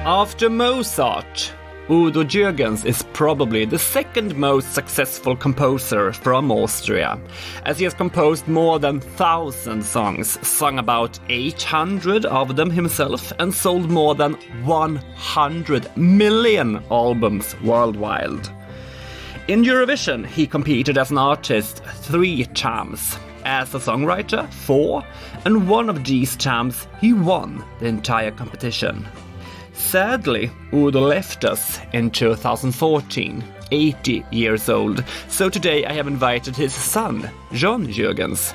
After Mozart, Udo Jürgens is probably the second most successful composer from Austria, as he has composed more than 1,000 songs, sung about 800 of them himself, and sold more than 100 million albums worldwide. In Eurovision, he competed as an artist 3 times, as a songwriter 4, and one of these times he won the entire competition. Sadly, Udo left us in 2014, 80 years old, so today I have invited his son, John Jürgens.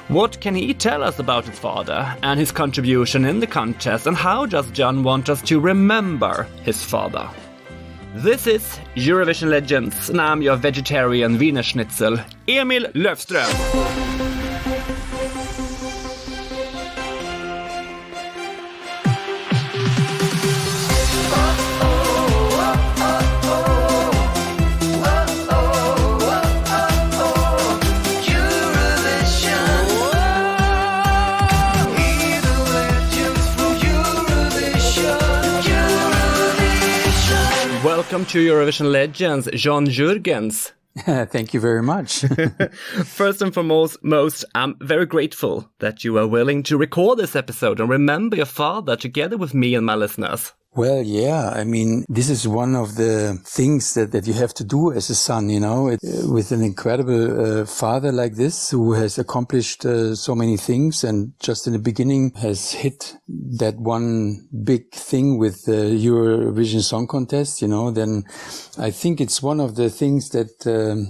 What can he tell us about his father and his contribution in the contest, and how does John want us to remember his father? This is Eurovision Legends, and I'm your vegetarian Wiener Schnitzel, Emil Löfström. Welcome to Eurovision Legends, John Jürgens. Thank you very much. First and foremost, I'm very grateful that you are willing to record this episode and remember your father together with me and my listeners. Well, yeah, I mean, this is one of the things that you have to do as a son, you know, with an incredible father like this who has accomplished so many things and just in the beginning has hit that one big thing with the Eurovision Song Contest, you know, then I think it's one of the things that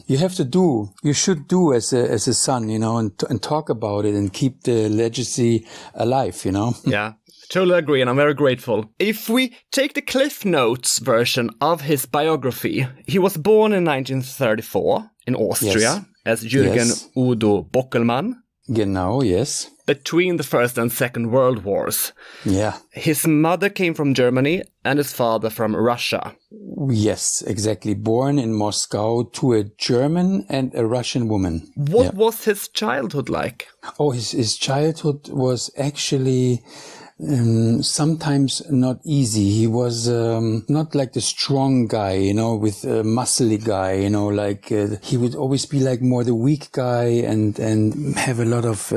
you have to do, you should do as a son, you know, and talk about it and keep the legacy alive, you know. Yeah. Totally agree, and I'm very grateful. If we take the Cliff Notes version of his biography, he was born in 1934 in Austria as Jürgen Udo Bockelmann. Genau, yes. Between the First and Second World Wars. Yeah. His mother came from Germany and his father from Russia. Yes, exactly. Born in Moscow to a German and a Russian woman. What was his childhood like? Oh, his childhood was actually... sometimes not easy. He was not like the strong guy, you know, with a muscly guy, you know, like he would always be like more the weak guy and have a lot of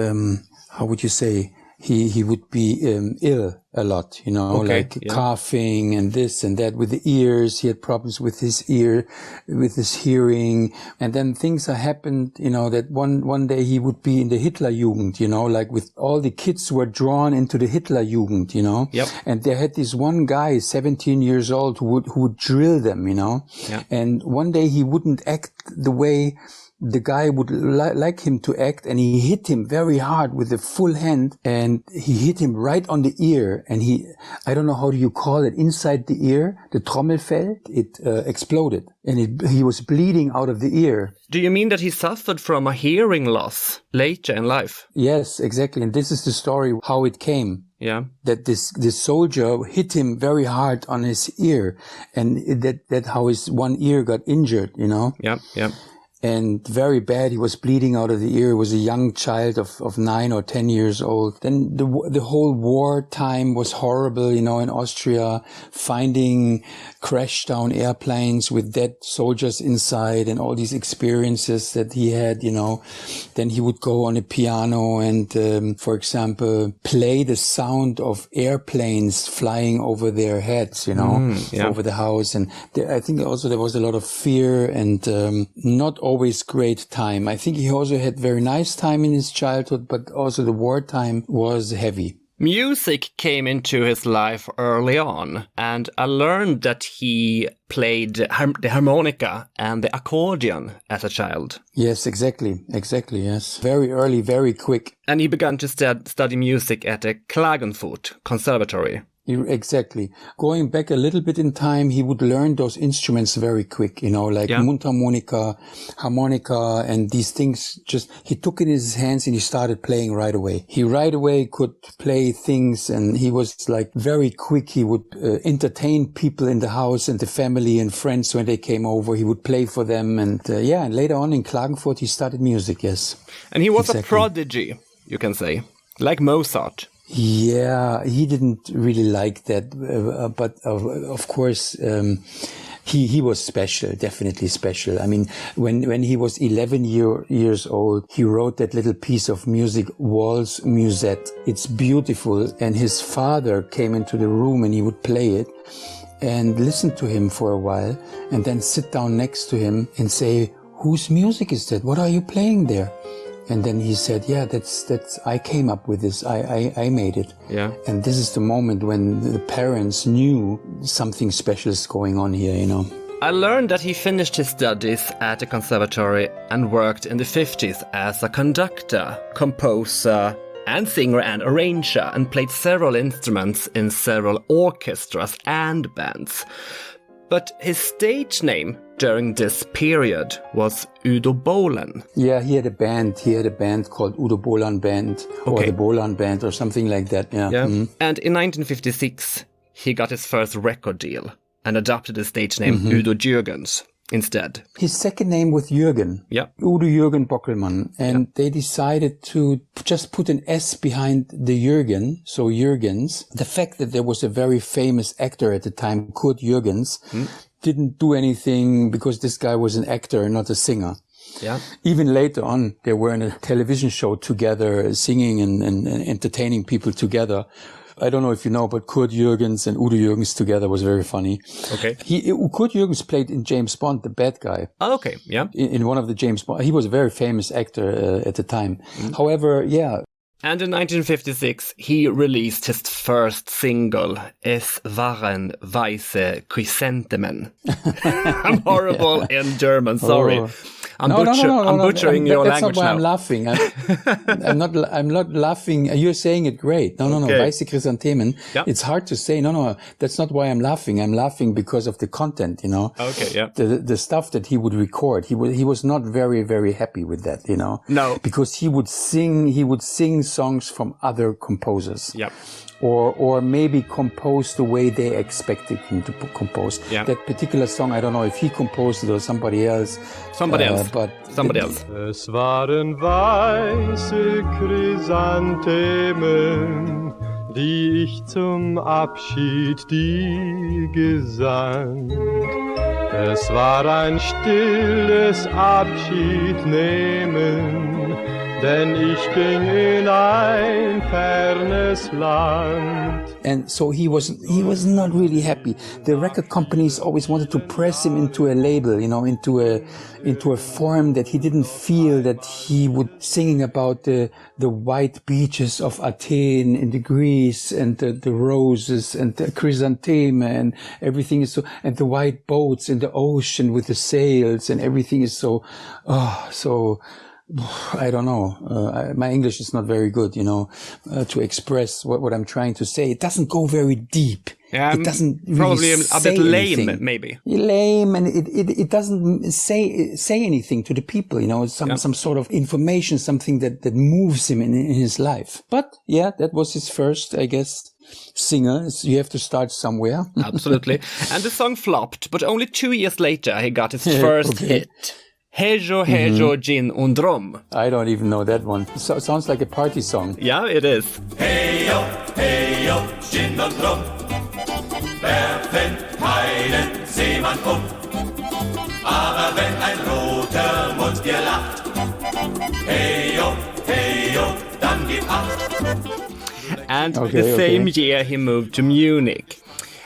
how would you say, he would be ill a lot, you know, coughing and this and that with the ears. He had problems with his ear, with his hearing. And then things happened, you know, that one day he would be in the Hitlerjugend, you know, like with all the kids who were drawn into the Hitlerjugend, you know. Yep. And they had this one guy, 17 years old, who would drill them, you know. Yeah. And one day he wouldn't act the way the guy would like him to act, and he hit him very hard with a full hand, and he hit him right on the ear, and I don't know how do you call it, inside the ear, the Trommelfell, it exploded, and he was bleeding out of the ear. Do you mean that he suffered from a hearing loss later in life? Yes, exactly, and this is the story, how it came. Yeah. That this soldier hit him very hard on his ear, and that how his one ear got injured, you know? Yeah, yeah. And very bad. He was bleeding out of the ear. He was a young child of 9 or 10 years old. Then the whole war time was horrible, you know, in Austria, finding crashed down airplanes with dead soldiers inside and all these experiences that he had, you know. Then he would go on a piano and, for example, play the sound of airplanes flying over their heads, you know, over the house. And I think also there was a lot of fear and not always great time. I think he also had very nice time in his childhood, but also the wartime was heavy. Music came into his life early on, and I learned that he played the harmonica and the accordion as a child. Yes, exactly, yes. Very early, very quick. And he began to study music at the Klagenfurt Conservatory. Exactly. Going back a little bit in time, he would learn those instruments very quick, you know, like mundharmonica, harmonica, and these things he took it in his hands and he started playing right away. He right away could play things, and he was like very quick. He would entertain people in the house and the family and friends when they came over. He would play for them. And and later on in Klagenfurt, he studied music, yes. And he was a prodigy, you can say, like Mozart. Yeah, he didn't really like that, but of course, he was special, definitely special. I mean, when he was 11 years old, he wrote that little piece of music, Waltz Musette. It's beautiful, and his father came into the room and he would play it and listen to him for a while, and then sit down next to him and say, "Whose music is that? What are you playing there?" And then he said, "Yeah, that's, I came up with this. I made it." Yeah. And this is the moment when the parents knew something special is going on here, you know. I learned that he finished his studies at the conservatory and worked in the 50s as a conductor, composer, and singer and arranger, and played several instruments in several orchestras and bands. But his stage name during this period was Udo Bolan. Yeah, he had a band. He had a band called Udo Bolan Band, or the Bolan Band, or something like that. Yeah. Mm-hmm. And in 1956, he got his first record deal and adopted the stage name Udo Jürgens instead. His second name was Jürgen. Yeah. Udo Jürgen Bockelmann. And they decided to just put an S behind the Jürgen, so Jürgens. The fact that there was a very famous actor at the time, Kurt Jürgens, didn't do anything because this guy was an actor, not a singer. Yeah. Even later on, they were in a television show together, singing and entertaining people together. I don't know if you know, but Kurt Jürgens and Udo Jürgens together was very funny. Okay. Kurt Jürgens played in James Bond, the bad guy. Oh, okay. Yeah. In one of the James Bond. He was a very famous actor at the time. However, yeah. And in 1956, he released his first single, Es waren weiße Chrysanthemen. I'm horrible in German, sorry. Oh. I'm butchering your that's language not why now. I'm laughing. I'm not laughing. You're saying it great. No, Weiße Chrysanthemen. Yeah. It's hard to say. No, that's not why I'm laughing. I'm laughing because of the content, you know. Okay, yeah. The stuff that he would record. He was not very, very happy with that, you know. No. Because he would sing songs from other composers. Yeah. Or maybe compose the way they expected him to compose. Yeah. That particular song, I don't know if he composed it or somebody else. Somebody else. Es waren weiße Chrysanthemen, die ich zum Abschied dir gesandt. Es war ein stilles Abschiednehmen, denn ich ging in ein fernes Land. And so he was not really happy. The record companies always wanted to press him into a label, you know, into a form that he didn't feel, that he would singing about the white beaches of Athens and the Greece and the roses and the chrysanthemum and everything is so, and the white boats in the ocean with the sails and everything is so, I don't know. My English is not very good, you know, to express what I'm trying to say. It doesn't go very deep. Yeah, it doesn't really probably a bit lame, anything. maybe. Lame, and it doesn't say anything to the people, you know. It's some sort of information, something that moves him in his life. But yeah, that was his first, I guess, singer. You have to start somewhere. Absolutely. And the song flopped, but only 2 years later he got his first hit. Hejo, hejo, gin und rum. I don't even know that one. So, sounds like a party song. Yeah, it is. Hejo, hejo, gin und rum. Wer fällt keinen Seemann um? Aber wenn ein roter Mund dir lacht, hejo, hejo, dann gib acht. And the same year he moved to Munich.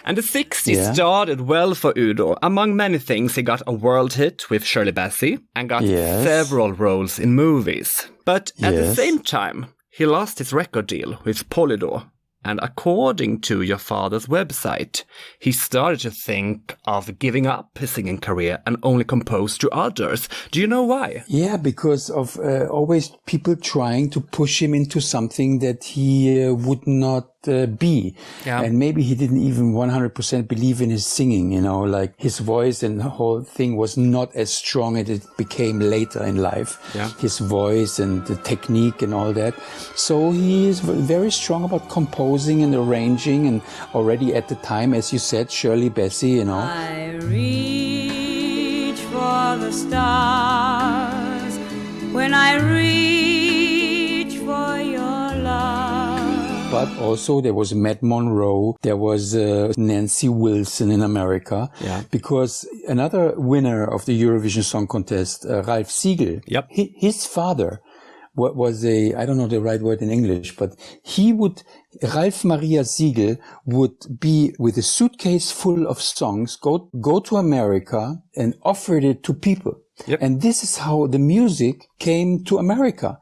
And the 60s started well for Udo. Among many things, he got a world hit with Shirley Bassey and got several roles in movies. But at the same time, he lost his record deal with Polydor. And according to your father's website, he started to think of giving up his singing career and only compose to others. Do you know why? Yeah, because of always people trying to push him into something that he would not be. Yeah. And maybe he didn't even 100% believe in his singing, you know, like his voice and the whole thing was not as strong as it became later in life. Yeah. His voice and the technique and all that. So he is very strong about composing and arranging, and already at the time, as you said, Shirley Bassey, you know. I reach for the stars when I reach for your love. But also there was Matt Monroe, there was Nancy Wilson in America. Yeah. Because another winner of the Eurovision Song Contest, Ralf Siegel, Yep. his father was I don't know the right word in English, but Ralf Maria Siegel would be with a suitcase full of songs, go to America and offered it to people. Yep. And this is how the music came to America.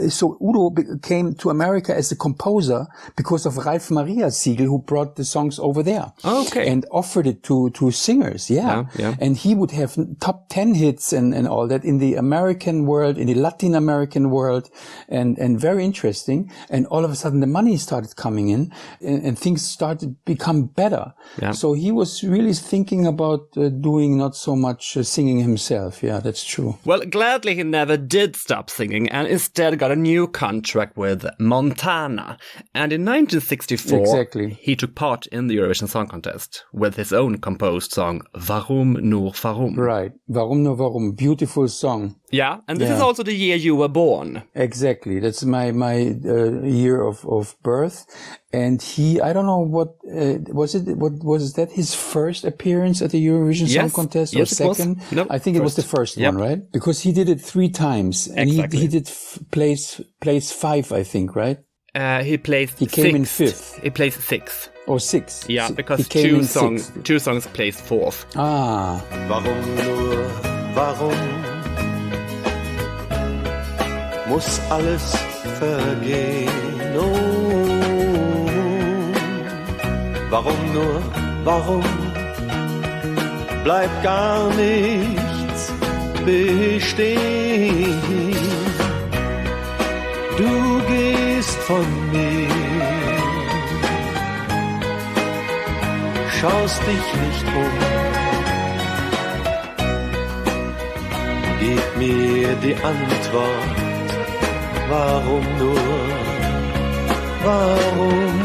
So Udo came to America as a composer because of Ralf Maria Siegel, who brought the songs over there. Okay. And offered it to singers. Yeah. And he would have top 10 hits and all that in the American world, in the Latin American world, and very interesting. And all of a sudden the money started coming in and things started to become better. Yeah. So he was really thinking about doing not so much singing himself. Yeah, that's true. Well, gladly he never did stop singing and instead got a new contract with Montana. And in 1964, he took part in the Eurovision Song Contest with his own composed song, Warum nur warum? Right. Warum nur warum? Beautiful song. Yeah, and this is also the year you were born. Exactly. That's my year of birth. And I don't know what was that his first appearance at the Eurovision Song Contest or second? Nope, I think it was the first one, right? Because he did it 3 times and he did place 5, I think, right? He came in 5th. He placed 6th. Or 6. Yeah, because two songs placed 4th. Ah. Warum nur, warum muss alles vergehen? Oh, warum nur, warum bleibt gar nichts bestehen? Du gehst von mir, schaust dich nicht gib mir die Antwort, warum nur, warum?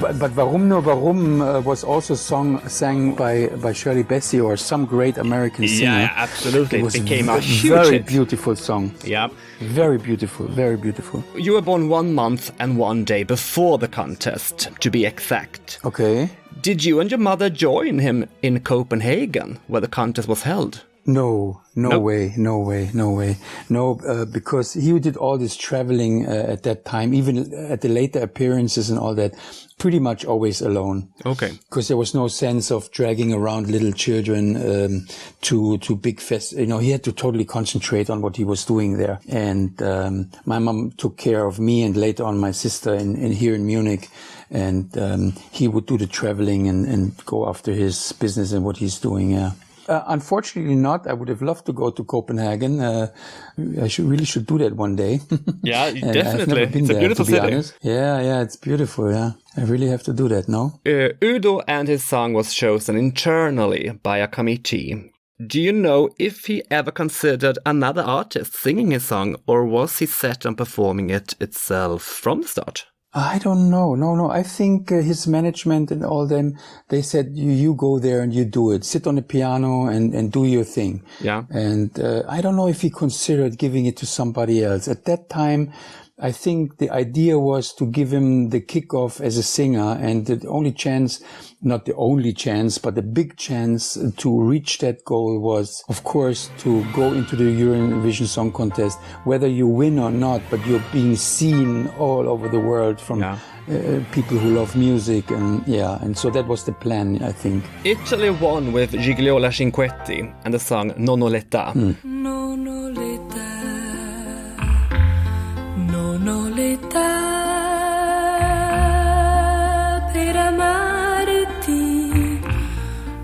But Warum nur warum was also sang by Shirley Bassey or some great American singer. Yeah, absolutely. It became a huge very hit. Beautiful song. Yeah. Very beautiful, very beautiful. You were born 1 month and 1 day before the contest, to be exact. Okay. Did you and your mother join him in Copenhagen, where the contest was held? No way. No, because he did all this traveling at that time, even at the later appearances and all that, pretty much always alone. Okay. Because there was no sense of dragging around little children to big fest. You know, he had to totally concentrate on what he was doing there. And my mom took care of me and later on my sister here in Munich. And he would do the traveling and go after his business and what he's doing, yeah. Unfortunately not. I would have loved to go to Copenhagen. I really should do that one day. Yeah, definitely. I've never been it's there, a beautiful to be city. honest. Yeah, it's beautiful, yeah. I really have to do that, no? Udo and his song was chosen internally by a committee. Do you know if he ever considered another artist singing his song, or was he set on performing it itself from the start? I don't know. No. I think his management and all them, they said, you go there and you do it. Sit on the piano and do your thing. Yeah. And I don't know if he considered giving it to somebody else. At that time, I think the idea was to give him the kickoff as a singer, and the only chance, not the only chance, but the big chance to reach that goal was, of course, to go into the Eurovision Song Contest, whether you win or not, but you're being seen all over the world from people who love music, and so that was the plan, I think. Italy won with Gigliola Cinquetti and the song Nonoletta. Nonoletta, nonoletta, per amarti,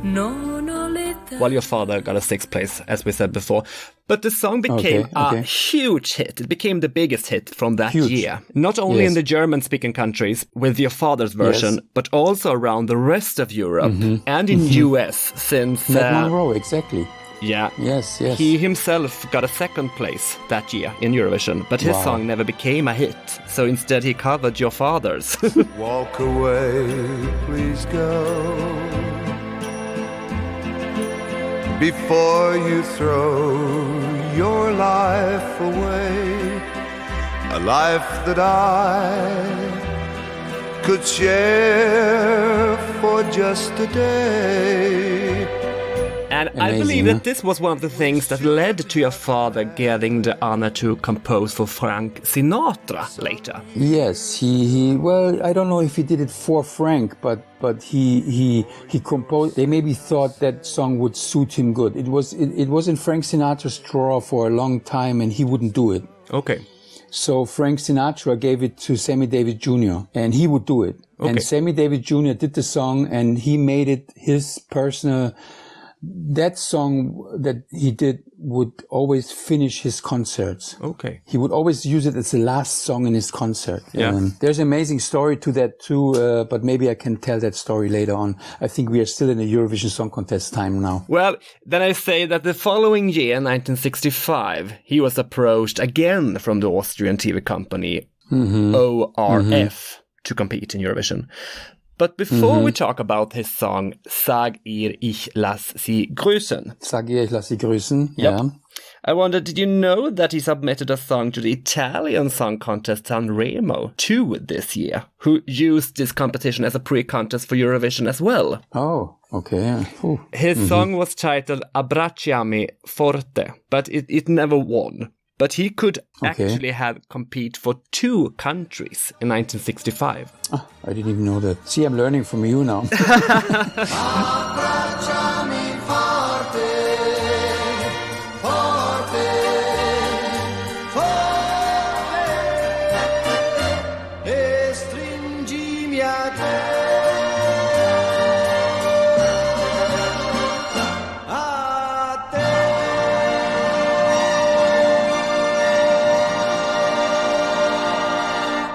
nonoletta. While your father got a 6th place, as we said before. But the song became a huge hit. It became the biggest hit from that year. Not only in the German-speaking countries with your father's version, but also around the rest of Europe and in US, since... Matt Monroe, exactly. Yeah. Yes. He himself got a 2nd place that year in Eurovision, but his song never became a hit. So instead he covered your father's. Walk away, please go, before you throw your life away, a life that I could share for just a day. And Amazing, I believe huh? that this was one of the things that led to your father getting the honor to compose for Frank Sinatra later. Yes, he well, I don't know if he did it for Frank, but he composed. They maybe thought that song would suit him good. It was in Frank Sinatra's drawer for a long time, and he wouldn't do it. Okay. So Frank Sinatra gave it to Sammy Davis Jr. and he would do it. Okay. And Sammy Davis Jr. did the song, and he made it his personal. That song that he did would always finish his concerts. Okay. He would always use it as the last song in his concert. Yeah. There's an amazing story to that too, but maybe I can tell that story later on. I think we are still in the Eurovision Song Contest time now. Well, then I say that the following year, 1965, he was approached again from the Austrian TV company ORF to compete in Eurovision. But before we talk about his song Sag ihr, ich lass sie grüßen. Sag ihr, ich lass sie grüßen. Yep. Yeah. I wonder, did you know that he submitted a song to the Italian Song Contest Sanremo 2 this year, who used this competition as a pre-contest for Eurovision as well? Oh, okay. Ooh. His song was titled Abbracciami forte, but it never won. But he could actually have compete for 2 countries in 1965. Ah, I didn't even know that. See, I'm learning from you now.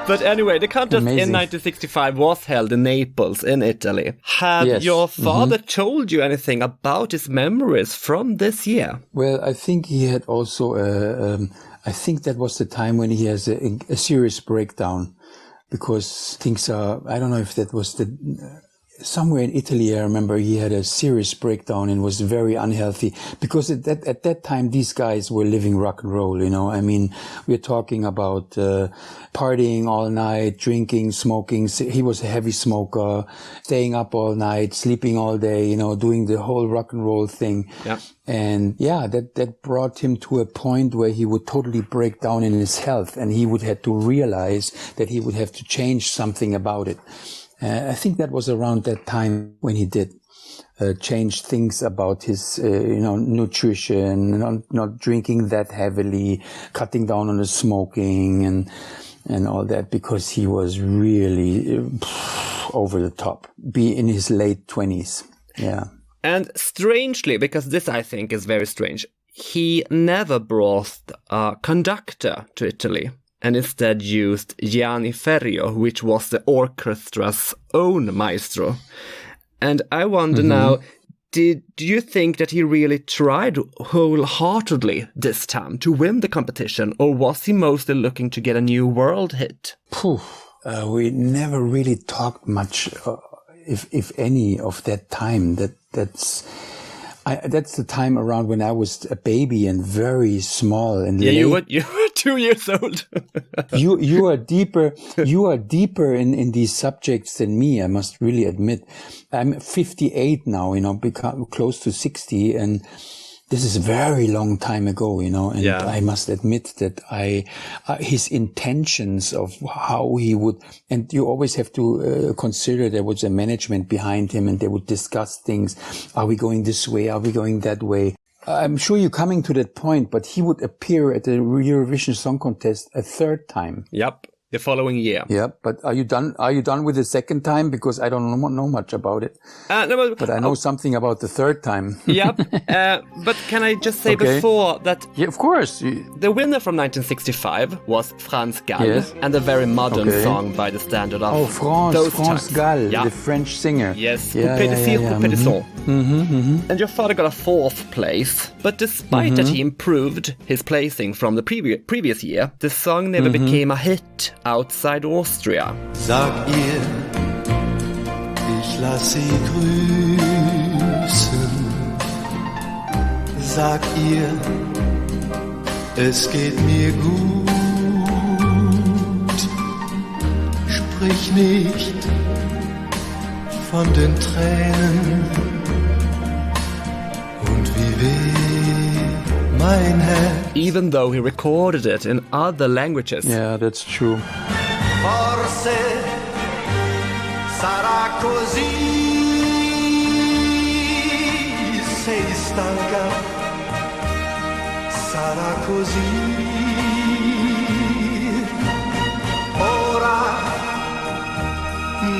But anyway, the contest in 1965 was held in Naples, in Italy. Had your father told you anything about his memories from this year? Well, I think he had also, I think that was the time when he has a serious breakdown, because things are, I don't know if that was somewhere in Italy, I remember he had a serious breakdown and was very unhealthy, because at that time, these guys were living rock and roll, you know. I mean, we're talking about partying all night, drinking, smoking. He was a heavy smoker, staying up all night, sleeping all day, you know, doing the whole rock and roll thing. Yeah. And yeah, that brought him to a point where he would totally break down in his health, and he would have to realize that he would have to change something about it. I think that was around that time when he did change things about his, nutrition, not drinking that heavily, cutting down on the smoking and all that, because he was really over the top. Be in his late 20s. Yeah. And strangely, because this I think is very strange, he never brought a conductor to Italy, and instead used Gianni Ferrio, which was the orchestra's own maestro. And I wonder now, do you think that he really tried wholeheartedly this time to win the competition, or was he mostly looking to get a new world hit? We never really talked much, if any, of that time. That's the time around when I was a baby and very small and you were 2 years old. you are deeper in these subjects than me, I must really admit. I'm 58 now, you know, become close to 60, and this is a very long time ago, you know, and I must admit that his intentions of how he would, and you always have to consider there was a management behind him, and they would discuss things. Are we going this way? Are we going that way? I'm sure you're coming to that point, but he would appear at the Eurovision Song Contest a 3rd time. Yep. The following year. Yeah, but are you done? Are you done with the 2nd time? Because I don't know much about it. No, but I know something about the 3rd time. Yep. But can I just say before that? Yeah, of course. The winner from 1965 was Franz Gall, and a very modern song by the standard of France Gall, the French singer. Yes. And your father got a 4th place, but despite that he improved his placing from the previous year, the song never became a hit outside Austria. Sag ihr, ich lass sie grüßen. Sag ihr, es geht mir gut. sprich nicht von den Tränen und wie weh mein Herz. Even though he recorded it in other languages. Yeah, that's true. Forse sarà così, sei stanca, sarà così. Ora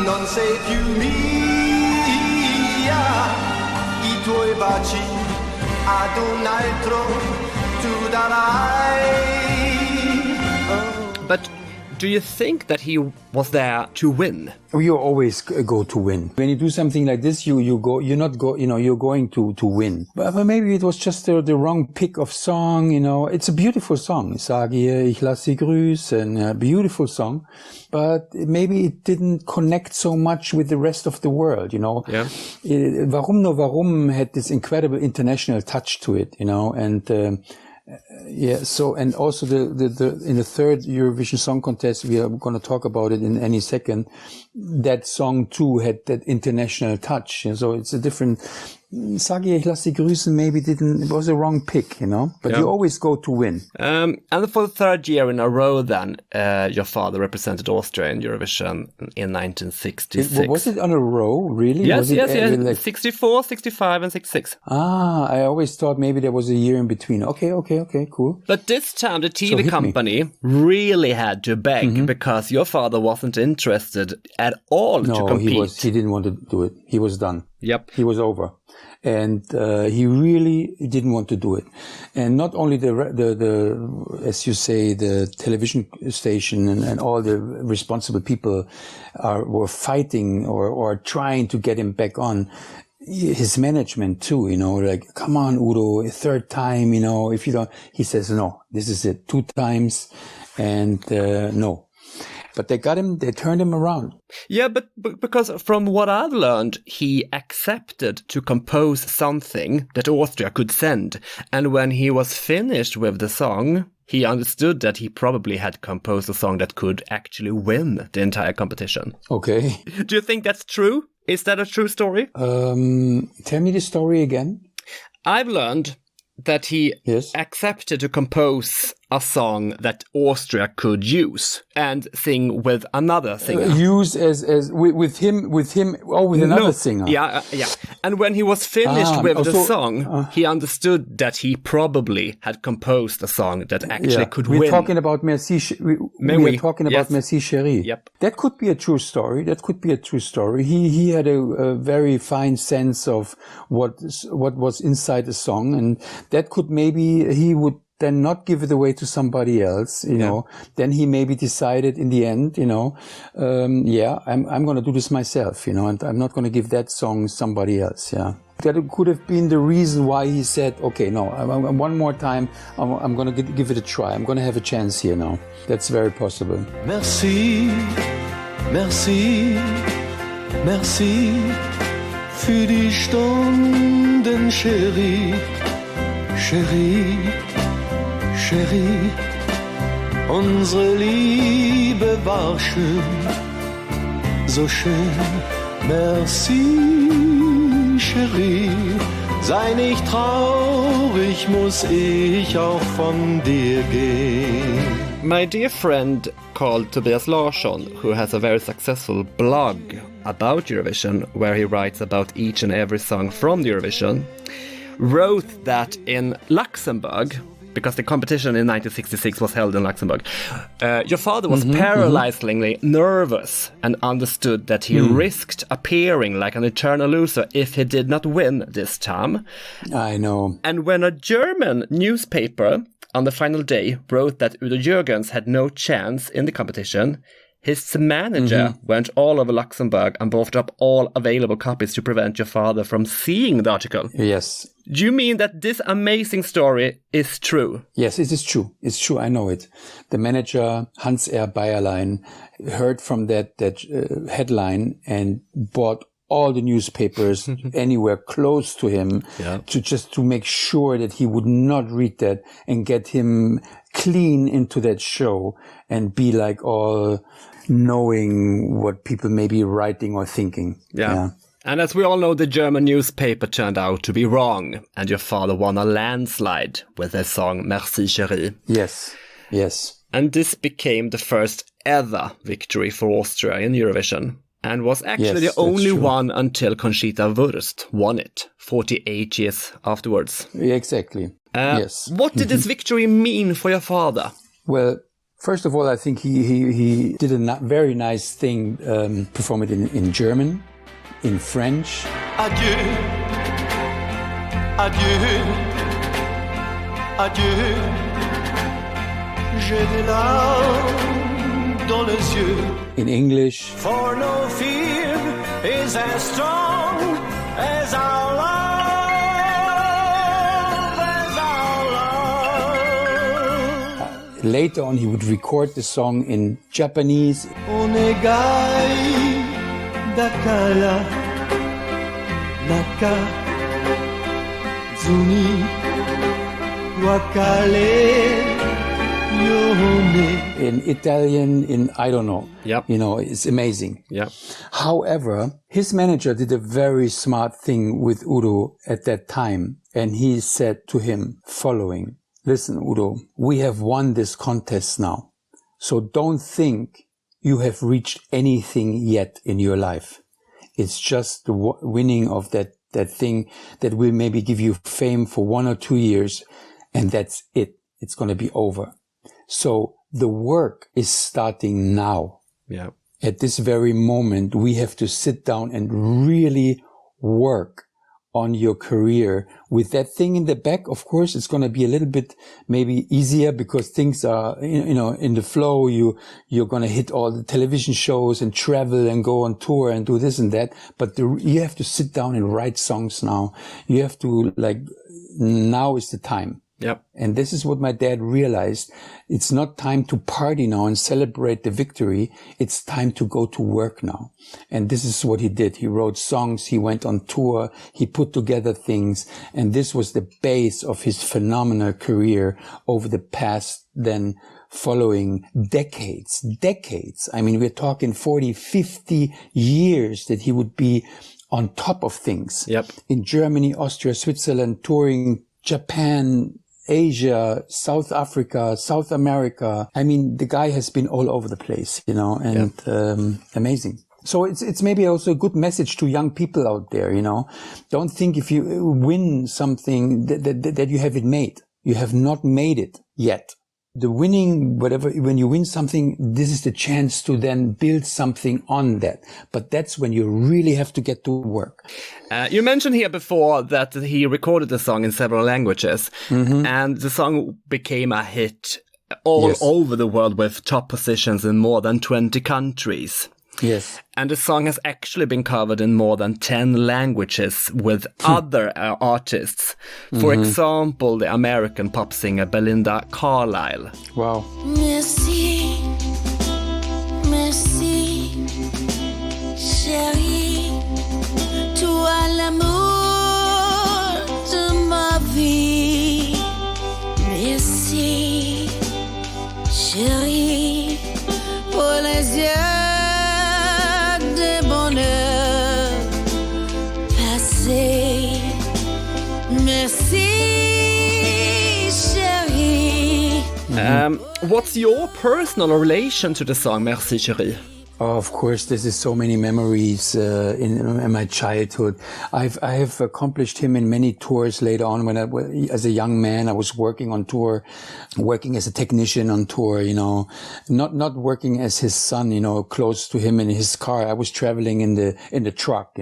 non sei più mia, i tuoi baci ad un altro tu darai. But do you think that he was there to win? You always go to win. When you do something like this, you're going to win. But maybe it was just the wrong pick of song, you know. It's a beautiful song. Ich sage ihr, ich lass sie grüßen. A beautiful song. But maybe it didn't connect so much with the rest of the world, you know. Yeah. Warum no Warum had this incredible international touch to it, you know, and, yeah, so, and also the in the third Eurovision Song Contest, we are going to talk about it in any second, that song too had that international touch. And so it's a different, Sag ihr, ich lass sie grüßen, maybe it was a wrong pick, you know, but you always go to win. And for the third year in a row then, your father represented Austria in Eurovision in 1966. Was it on a row, really? Yes, yes. Like 64, 65 and 66. I always thought maybe there was a year in between. Okay, cool. But this time the TV company really had to beg because your father wasn't interested at all to compete. No, he didn't want to do it. He was done. Yep. He was over. And he really didn't want to do it. And not only the as you say, the television station and all the responsible people were fighting or trying to get him back on. His management too, you know, like, come on, Udo, a third time, you know, if you don't, he says, no, this is it, 2 times, and no. But they got him, they turned him around. Yeah, but because from what I've learned, he accepted to compose something that Austria could send. And when he was finished with the song, he understood that he probably had composed a song that could actually win the entire competition. Okay. Do you think that's true? Is that a true story? Tell me the story again. I've learned that he accepted to compose a song that Austria could use and sing with another singer. Use as with him, or with another singer. Yeah. And when he was finished with the song, he understood that he probably had composed a song that actually could win. We're talking about Merci Chérie. Yep. That could be a true story. He had a very fine sense of what was inside the song, and that could maybe he would then not give it away to somebody else, you know. Then he maybe decided in the end, you know, I'm going to do this myself, you know, and I'm not going to give that song somebody else, That could have been the reason why he said, okay, no, one more time, I'm going to give it a try. I'm going to have a chance here now. That's very possible. Merci, merci, merci für die Stunden, Chérie, Chérie. Chérie, unsere Liebe war schön, so schön. Merci, Chérie, sei nicht traurig, muss ich auch von dir gehen. My dear friend called Tobias Larsson, who has a very successful blog about Eurovision, where he writes about each and every song from the Eurovision, wrote that in Luxembourg, because the competition in 1966 was held in Luxembourg, your father was paralyzingly nervous and understood that he risked appearing like an eternal loser if he did not win this time. I know. And when a German newspaper on the final day wrote that Udo Jürgens had no chance in the competition, his manager went all over Luxembourg and bought up all available copies to prevent your father from seeing the article. Yes. Do you mean that this amazing story is true? Yes, it is true. It's true. I know it. The manager, Hans R. Bayerlein, heard from that headline and bought all the newspapers anywhere close to him to make sure that he would not read that and get him clean into that show and be like all knowing what people may be writing or thinking. Yeah. And as we all know, the German newspaper turned out to be wrong, and your father won a landslide with their song Merci Chérie. Yes. And this became the first ever victory for Austria in Eurovision, and was actually the only one until Conchita Wurst won it 48 years afterwards. Yeah, exactly. Yes. What did this victory mean for your father? Well, first of all, I think he did a very nice thing, perform it in German, in French. Adieu, adieu, adieu. J'ai des larmes dans les yeux. In English. For no fear is as strong as our love, as our love. Later on, he would record the song in Japanese. Onegai dakara nakazuni wakare. In Italian, in I don't know. Yep. It's amazing. Yeah. However, his manager did a very smart thing with Udo at that time. And he said to him following, listen, Udo, we have won this contest now. So don't think you have reached anything yet in your life. It's just the winning of that thing that will maybe give you fame for 1 or 2 years. And that's it. It's going to be over. So the work is starting now. Yeah. At this very moment, we have to sit down and really work on your career. With that thing in the back, of course, it's going to be a little bit maybe easier because things are, in the flow. You're going to hit all the television shows and travel and go on tour and do this and that. But you have to sit down and write songs now. You have to now is the time. Yep. And this is what my dad realized. It's not time to party now and celebrate the victory. It's time to go to work now. And this is what he did. He wrote songs. He went on tour. He put together things. And this was the base of his phenomenal career over the past then following decades. I mean, we're talking 40, 50 years that he would be on top of things. Yep. In Germany, Austria, Switzerland, touring Japan, Asia, South Africa, South America. I mean, the guy has been all over the place, and amazing. So it's maybe also a good message to young people out there, Don't think if you win something that you have it made. You have not made it yet. The winning, when you win something, this is the chance to then build something on that. But that's when you really have to get to work. You mentioned here before that he recorded the song in several languages, and the song became a hit all over the world with top positions in more than 20 countries. Yes. And the song has actually been covered in more than 10 languages with other artists. For example, the American pop singer Belinda Carlisle. Wow. Merci, merci, chérie, toi l'amour de ma vie. Merci, chérie, pour les yeux. Merci, chérie. What's your personal relation to the song Merci Chérie? Oh, of course, this is so many memories in my childhood. I have accomplished him in many tours later on. As a young man, I was working on tour, working as a technician on tour. Not working as his son. Close to him in his car. I was traveling in the truck.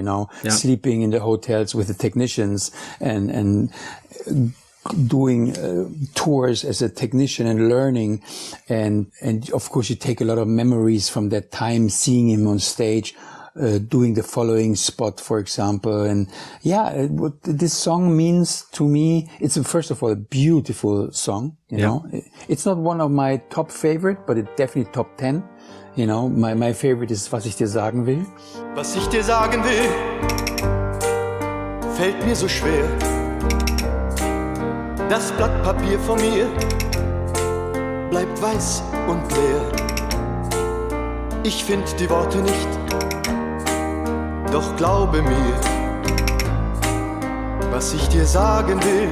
Sleeping in the hotels with the technicians and doing tours as a technician and learning, and of course you take a lot of memories from that time, seeing him on stage, doing the following spot, for example. And what this song means to me, it's first of all a beautiful song. It's not one of my top favorite, but it's definitely top 10. My favorite is Was ich dir sagen will. Was ich dir sagen will, fällt mir so schwer. Das Blatt Papier vor mir bleibt weiß und leer. Ich find die Worte nicht, doch glaube mir, was ich dir sagen will,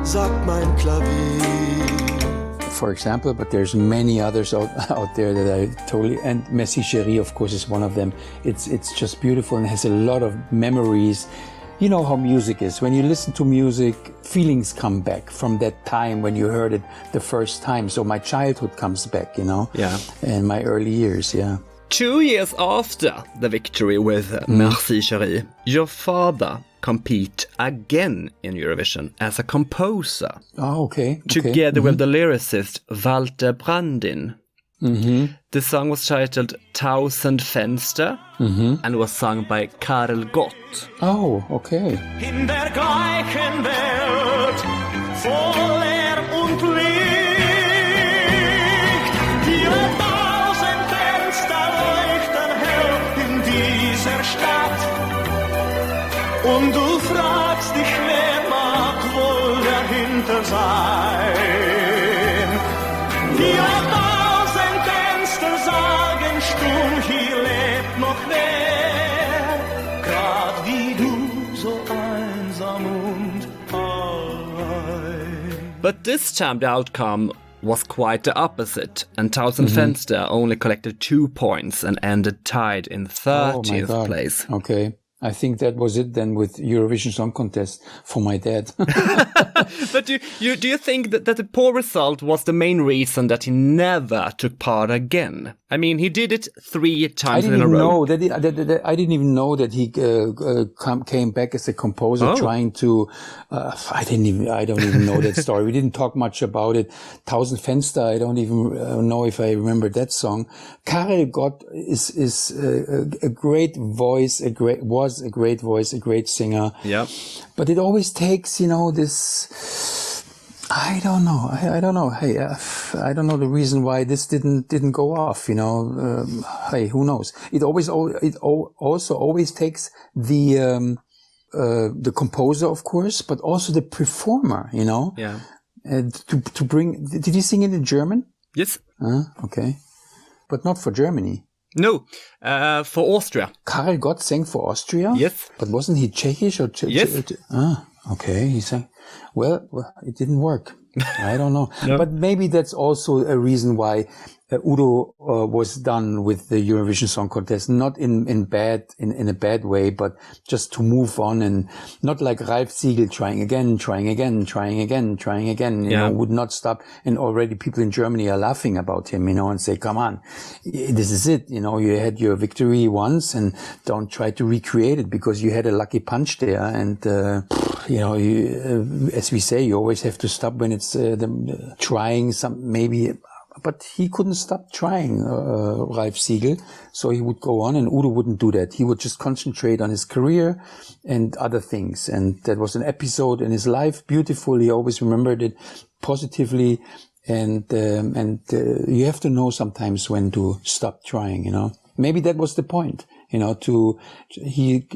sagt mein Klavier. For example, but there's many others out there that I totally, and Merci Chérie, of course, is one of them. It's just beautiful and has a lot of memories. You know how music is. When you listen to music, feelings come back from that time when you heard it the first time. So my childhood comes back, you know? Yeah. And my early years, yeah. 2 years after the victory with Merci Chérie, your father compete again in Eurovision as a composer. Oh, okay. Together with the lyricist Walter Brandin. The song was titled 1000 Fenster and was sung by Karel Gott. Oh, okay. In der gleichen Welt, voller und Licht, die 1000 Fenster leuchten hell in dieser Stadt. Und du fragst dich, wer mag wohl dahinter sein? Die 1000 Fenster sagen stumm, hier lebt noch wer, grad wie du, so einsam und allein. But this time the outcome was quite the opposite, and 1000 Fenster only collected 2 points and ended tied in 30th place. Okay. I think that was it then with Eurovision Song Contest for my dad. But do you think that the poor result was the main reason that he never took part again? I mean, he did it 3 times in a row. I didn't even know that he came back as a composer trying to. I don't even know that story. We didn't talk much about it. 1000 Fenster. I don't even know if I remember that song. Karel Gott is a great voice. Was a great voice, a great singer. Yeah. But it always takes, this. I don't know. I don't know. Hey, I don't know the reason why this didn't go off. Hey, who knows? It also always takes the composer, of course, but also the performer. Yeah. To bring. Did he sing it in German? Yes. Okay, but not for Germany. No, for Austria. Karel Gott sang for Austria? Yes. But wasn't he Czechish or Yes. Okay. He sang. Well, it didn't work. I don't know. No. But maybe that's also a reason why Udo was done with the Eurovision Song Contest, not in a bad way, but just to move on, and not like Ralf Siegel trying again, would not stop. And already people in Germany are laughing about him, and say, come on, this is it. You had your victory once and don't try to recreate it because you had a lucky punch there. And, as we say, you always have to stop when it's trying maybe. But he couldn't stop trying, Ralf Siegel. So he would go on, and Udo wouldn't do that. He would just concentrate on his career and other things. And that was an episode in his life. Beautiful. He always remembered it positively. And you have to know sometimes when to stop trying, Maybe that was the point. He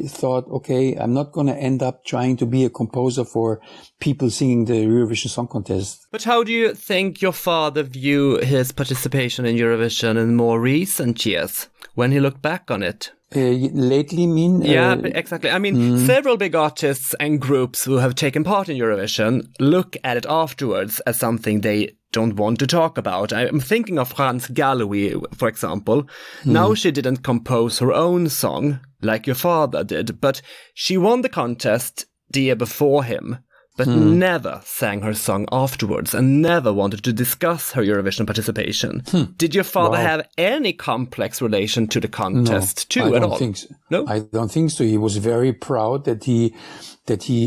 thought, okay, I'm not going to end up trying to be a composer for people singing the Eurovision Song Contest. But how do you think your father viewed his participation in Eurovision in more recent years, when he looked back on it? Lately, mean? Yeah, exactly. I mean, several big artists and groups who have taken part in Eurovision look at it afterwards as something they don't want to talk about. I'm thinking of Frans Gallowi, for example. Now she didn't compose her own song like your father did, but she won the contest the year before him, but never sang her song afterwards and never wanted to discuss her Eurovision participation. Did your father have any complex relation to the contest too at all? Think so. No, I don't think so. He was very proud that he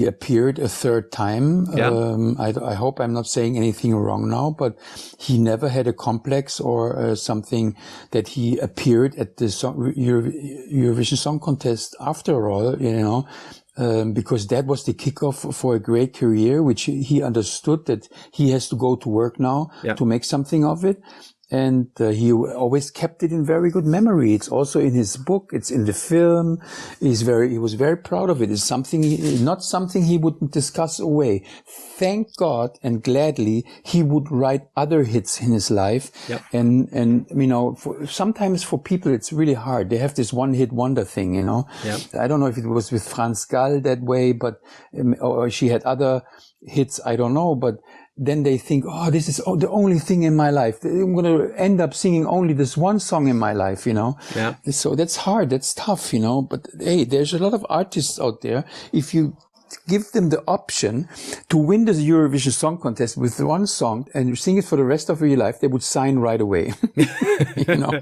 appeared a third time. Yeah. I hope I'm not saying anything wrong now, but he never had a complex or something that he appeared at the Eurovision Song Contest after all, because that was the kickoff for a great career, which he understood that he has to go to work now to make something of it. And he always kept it in very good memory. It's also in his book. It's in the film. He was very proud of it. It's not something he would discuss away. Thank God and gladly he would write other hits in his life. Yep. And you know, sometimes for people it's really hard. They have this one-hit wonder thing, you know. Yep. I don't know if it was with Franz Gall that way, but or she had other hits. I don't know, but then they think, oh, this is the only thing in my life. I'm going to end up singing only this one song in my life, you know. Yeah. So that's hard. That's tough, you know. But hey, there's a lot of artists out there. If you give them the option to win the Eurovision Song Contest with one song and sing it for the rest of your life, they would sign right away. You know.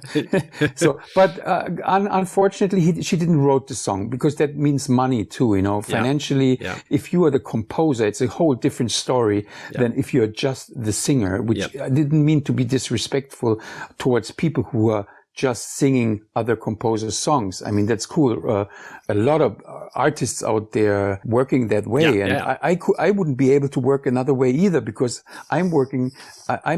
So, but unfortunately, she didn't wrote the song because that means money too. You know, financially. Yeah. If you are the composer, it's a whole different story than if you're just the singer. Which I didn't mean to be disrespectful towards people who are just singing other composers' songs. I mean, that's cool. A lot of artists out there working that way. I wouldn't be able to work another way either because I'm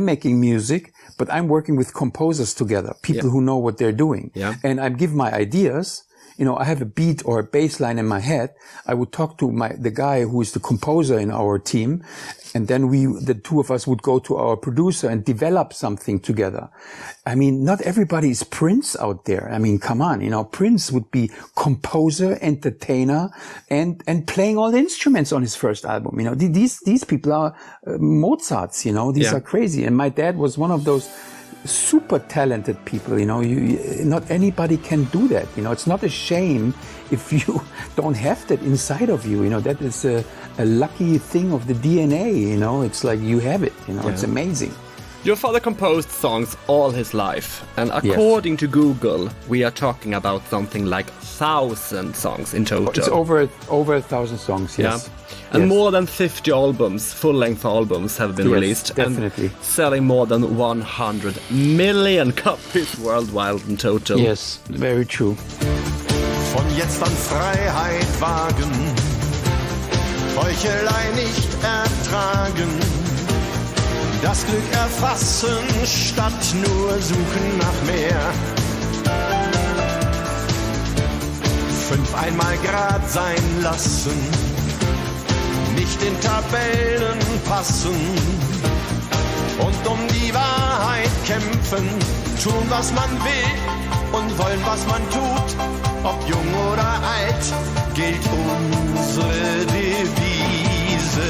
making music, but I'm working with composers together, people who know what they're doing. Yeah. And I give my ideas. You know, I have a beat or a bass line in my head. I would talk to the guy who is the composer in our team. And then the two of us would go to our producer and develop something together. I mean, not everybody is Prince out there. I mean, come on, you know, Prince would be composer, entertainer, and playing all the instruments on his first album. You know, these people are Mozarts, you know, these are crazy. And my dad was one of those super talented people, you know. Not anybody can do that, you know. It's not a shame if you don't have that inside of you, you know. That is a lucky thing of the DNA, you know. It's like you have it, you know. It's amazing. Your father composed songs all his life, and according to Google, we are talking about something like 1,000 songs in total. It's over 1,000 songs, yes. Yeah. And more than 50 albums, full-length albums, have been released. Definitely. And selling more than 100 million copies worldwide in total. Yes, very true. Von jetzt an Freiheit wagen, Heuchelei nicht ertragen, das Glück erfassen, statt nur suchen nach mehr. 5 einmal grad sein lassen, nicht in Tabellen passen und um die Wahrheit kämpfen, tun was man will und wollen was man tut, ob jung oder alt, gilt unsere Devise.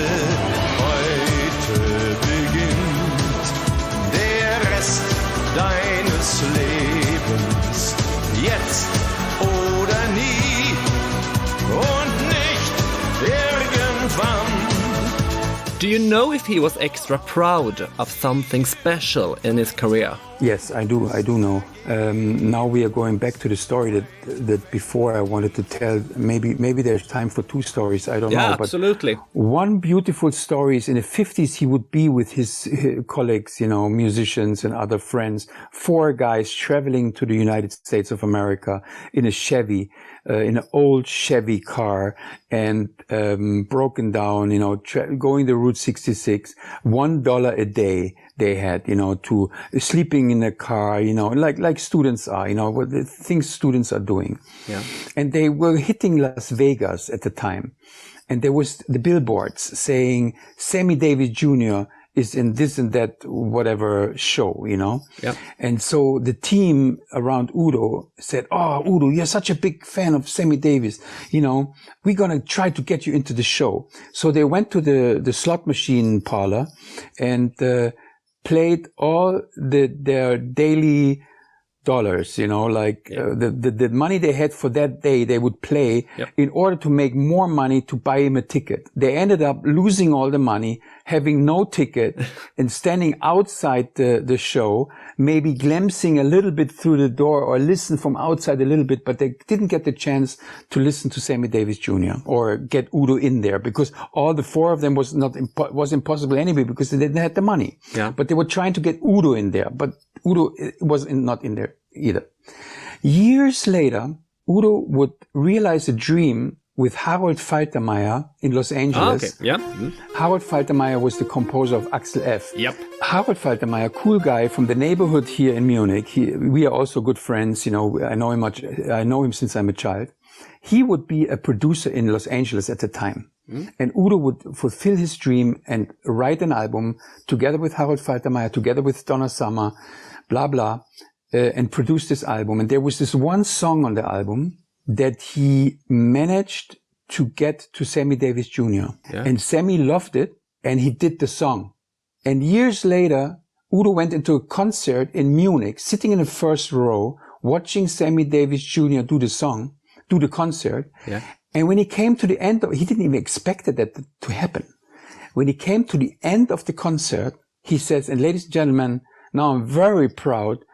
Heute beginnt der Rest deines Lebens, jetzt oder nie und nicht irgendwann. Do you know if he was extra proud of something special in his career? Yes, I do know. Now we are going back to the story that before I wanted to tell. Maybe there's time for 2 stories. I don't know. Yeah, absolutely. But one beautiful story is in the 50s, he would be with his colleagues, you know, musicians and other friends, 4 guys traveling to the United States of America in a Chevy, in an old Chevy car, and broken down, you know, going the Route 66, $1 a day they had, you know, to sleeping in a car, you know, like students are, you know, what the things students are doing. Yeah. And they were hitting Las Vegas at the time. And there was the billboards saying Sammy Davis Jr. is in this and that whatever show, you know. Yeah. And so the team around Udo said, "Oh, Udo, you're such a big fan of Sammy Davis. You know, we're going to try to get you into the show." So they went to the slot machine parlor and played all their daily dollars, you know, like the money they had for that day, they would play in order to make more money to buy him a ticket. They ended up losing all the money, having no ticket, and standing outside the show, maybe glimpsing a little bit through the door or listen from outside a little bit, but they didn't get the chance to listen to Sammy Davis Jr. or get Udo in there because all the 4 of them was impossible anyway because they didn't have the money. Yeah. But they were trying to get Udo in there, but Udo was not in there either. Years later, Udo would realize a dream with Harold Faltermeyer in Los Angeles. Okay. Yeah. Mm. Harold Faltermeyer was the composer of Axel F. Yep. Harold Faltermeyer, cool guy from the neighborhood here in Munich. We are also good friends. You know, I know him since I'm a child. He would be a producer in Los Angeles at the time. And Udo would fulfill his dream and write an album together with Harold Faltermeyer, together with Donna Summer, blah, blah, and produce this album. And there was this one song on the album that he managed to get to Sammy Davis Jr. Yeah. And Sammy loved it, and he did the song. And years later, Udo went into a concert in Munich, sitting in the first row, watching Sammy Davis Jr. do the concert. Yeah. And when he came to the end he didn't even expect that to happen. When he came to the end of the concert, he says, and ladies and gentlemen, now I'm very proud.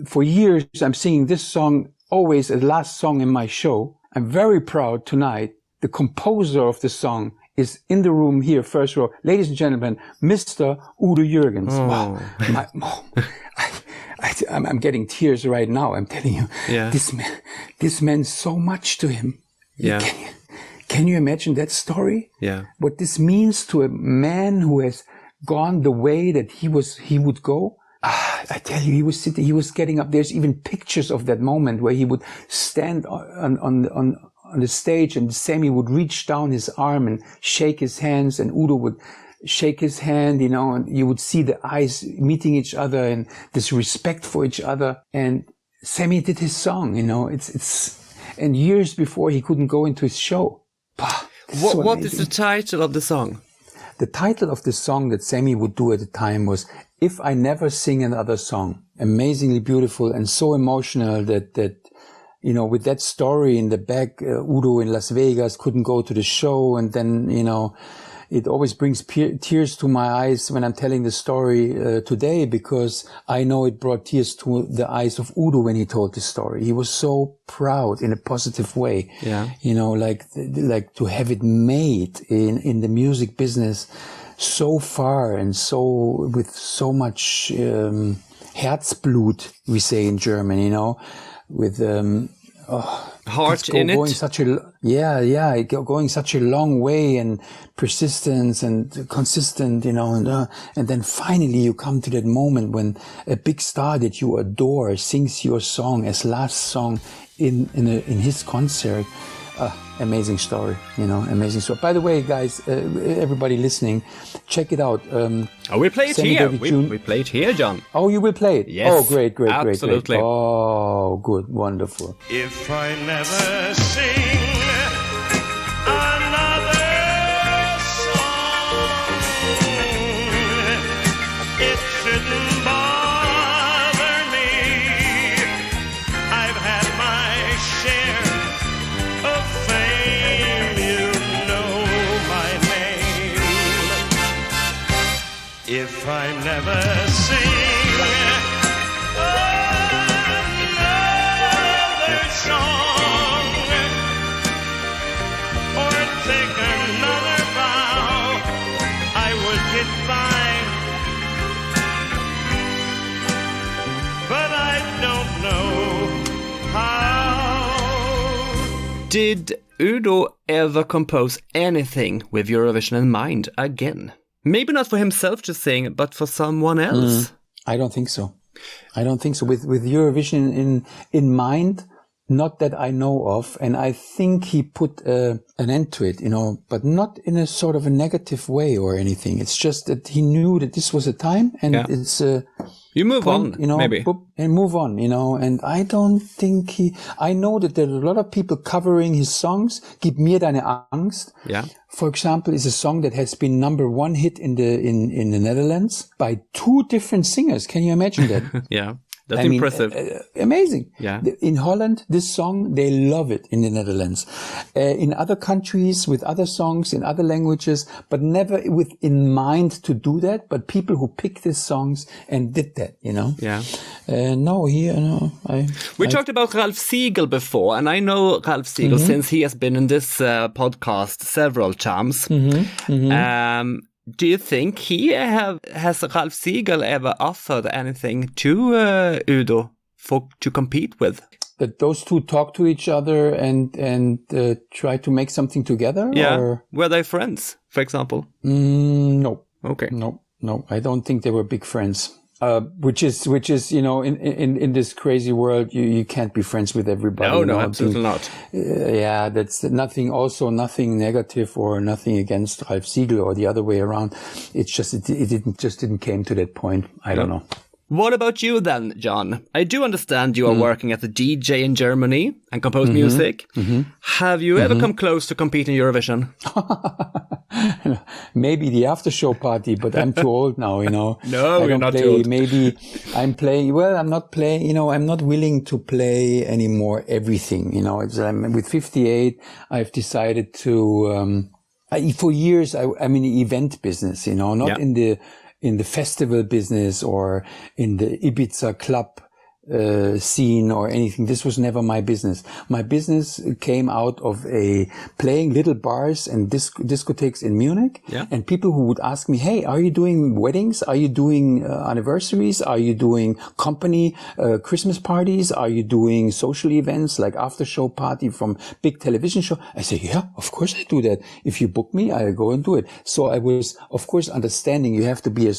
For years, I'm singing this song always as last song in my show. I'm very proud tonight. The composer of the song is in the room here, first row. Ladies and gentlemen, Mr. Udo Jürgens. Oh. Wow. I'm getting tears right now. I'm telling you, this meant so much to him. Yeah. Can you imagine that story? Yeah. What this means to a man who has gone the way that he would go? I tell you, he was getting up. There's even pictures of that moment where he would stand on the stage and Sammy would reach down his arm and shake his hands and Udo would shake his hand, you know, and you would see the eyes meeting each other and this respect for each other. And Sammy did his song, you know, and years before he couldn't go into his show. What is the title of the song? The title of the song that Sammy would do at the time was If I Never Sing Another Song. Amazingly beautiful and so emotional that you know, with that story in the back, Udo in Las Vegas couldn't go to the show. And then, you know, it always brings tears to my eyes when I'm telling the story today, because I know it brought tears to the eyes of Udo when he told the story. He was so proud in a positive way. Yeah. You know, like to have it made in the music business so far and so with so much Herzblut, we say in German, you know, with heart in it. Going such a long way and persistence and consistent, you know, and then finally you come to that moment when a big star that you adore sings your song as last song in his concert. Amazing story, you know, amazing story. By the way, guys, everybody listening, check it out. We play it here. We play it here, John. Oh, you will play it? Yes. Oh, great. Absolutely. Oh, good, wonderful. If I never sing another song, it shouldn't bother me. I've had my share of fame, you know my name. If I never sing another song or take another vow, I would get by, but I don't know how. Did Udo ever compose anything with Eurovision in mind again? Maybe not for himself to sing, but for someone else. I don't think so. With Eurovision in mind, not that I know of. And I think he put an end to it, you know, but not in a sort of a negative way or anything. It's just that he knew that this was a time and it's you move on, you know, maybe. And move on, you know, and I don't think I know that there are a lot of people covering his songs. Gib mir deine Angst. Yeah. For example, is a song that has been #1 hit in the Netherlands by 2 different singers. Can you imagine that? Yeah. That's impressive. Amazing. Yeah. In Holland, this song, they love it in the Netherlands. In other countries, with other songs, in other languages, but never with in mind to do that. But people who picked these songs and did that, you know? Yeah. We talked about Ralph Siegel before, and I know Ralph Siegel since he has been in this podcast several times. Do you think has Ralph Siegel ever offered anything to Udo to compete with? that those two talk to each other and try to make something together? Yeah. Or? Were they friends, for example? No. Okay. No. I don't think they were big friends. Which is, in this crazy world, you can't be friends with everybody. No, absolutely not. Yeah, that's nothing negative or nothing against Ralf Siegel or the other way around. It's just, it didn't came to that point. I don't know. What about you then, John? I do understand you are working as a DJ in Germany and compose music. Have you ever come close to compete in Eurovision? Maybe the after show party, but I'm too old now, No, you're not too old. Maybe I'm playing, I'm not playing, I'm not willing to play anymore everything, with 58, I've decided to, for years, I'm in the event business, not in the festival business or in the Ibiza club scene or anything. This was never my business. My business came out of playing little bars and discotheques in Munich. Yeah. And people who would ask me, hey, are you doing weddings? Are you doing anniversaries? Are you doing company Christmas parties? Are you doing social events like after show party from big television show? I say, yeah, of course I do that. If you book me, I'll go and do it. So I was, of course, understanding you have to be a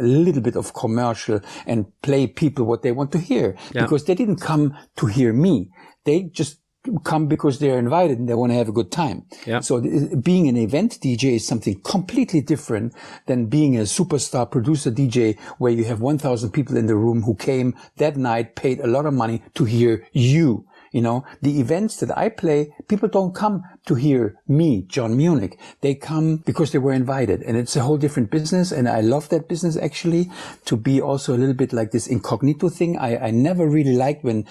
little bit of commercial and play people what they want to hear. Because they didn't come to hear me. They just come because they're invited and they want to have a good time. Yeah. So being an event DJ is something completely different than being a superstar producer DJ where you have 1,000 people in the room who came that night, paid a lot of money to hear you. The events that I play, people don't come to hear me, John Munich. They come because they were invited, and it's a whole different business. And I love that business actually, to be also a little bit like this incognito thing. I never really liked when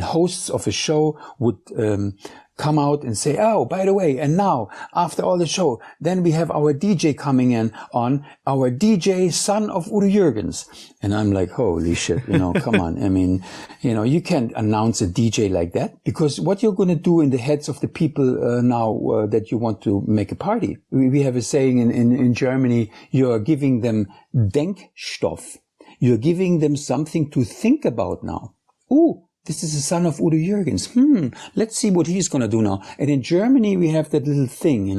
hosts of a show would, come out and say, oh, by the way, and now, after all the show, then we have our DJ coming on, our DJ, son of Udo Jürgens. And I'm like, holy shit, come on. I mean, you can't announce a DJ like that, because what you're going to do in the heads of the people now that you want to make a party. We have a saying in Germany, you're giving them Denkstoff. You're giving them something to think about now. Ooh. This is the son of Udo Jürgens. Let's see what he's going to do now. And in Germany, we have that little thing,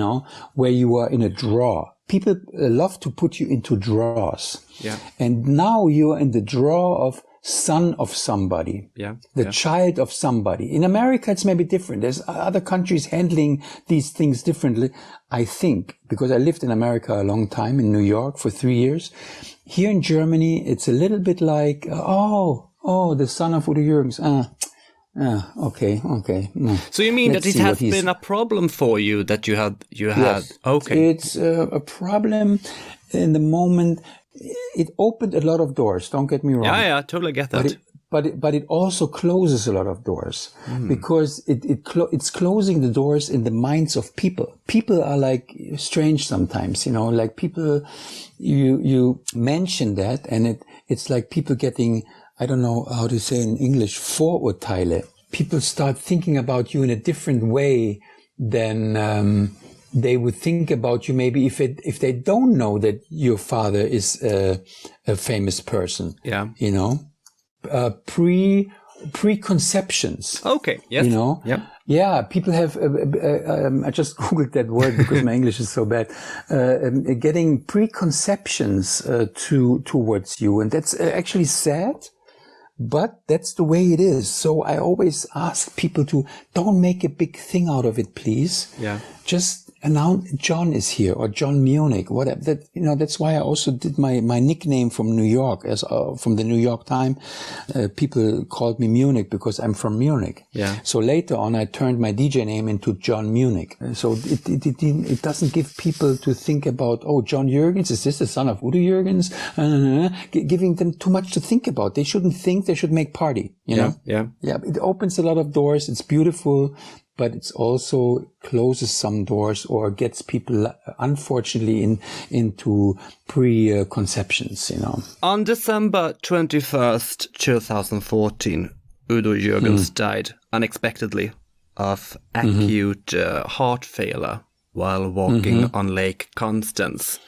where you are in a draw. People love to put you into draws. Yeah. And now you are in the draw of son of somebody. Yeah. The child of somebody. In America, it's maybe different. There's other countries handling these things differently. I think, because I lived in America a long time, in New York for 3 years. Here in Germany, it's a little bit like, oh, the son of Udo Jürgens. Okay. So you mean that it has been a problem for you that you had? Yes. Okay. It's a problem in the moment. It opened a lot of doors. Don't get me wrong. Yeah, I totally get that. But it also closes a lot of doors because it's closing the doors in the minds of people. People are like strange sometimes, like people, you mention that and it's like people getting, I don't know how to say in English, Vorurteile. People start thinking about you in a different way than they would think about you maybe if they don't know that your father is a famous person. Yeah. Preconceptions. Okay. Yes. Yep. Yeah. People have, I just Googled that word because my English is so bad, getting preconceptions, towards you. And that's actually sad. But that's the way it is. So I always ask people to don't make a big thing out of it, please. Yeah. Just announce John is here or John Munich, whatever. That's why I also did my nickname from New York from the New York Times. People called me Munich because I'm from Munich. Yeah. So later on, I turned my DJ name into John Munich. So it doesn't give people to think about, oh, John Jürgens, is this the son of Udo Jürgens? Giving them too much to think about. They shouldn't think, they should make party, you know? Yeah. Yeah. It opens a lot of doors. It's beautiful. But it's also closes some doors or gets people, unfortunately, into preconceptions, On December 21st, 2014, Udo Jürgens died unexpectedly of acute heart failure while walking on Lake Constance.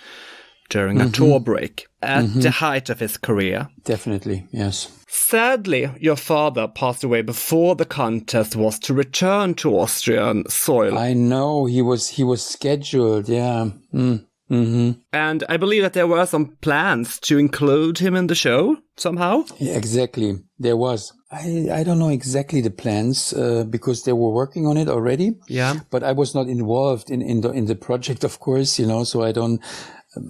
during a tour break at the height of his career. Definitely, yes. Sadly, your father passed away before the contest was to return to Austrian soil. I know, he was scheduled, yeah. And I believe that there were some plans to include him in the show somehow. Yeah, exactly, there was. I don't know exactly the plans because they were working on it already. Yeah. But I was not involved in the project, of course, so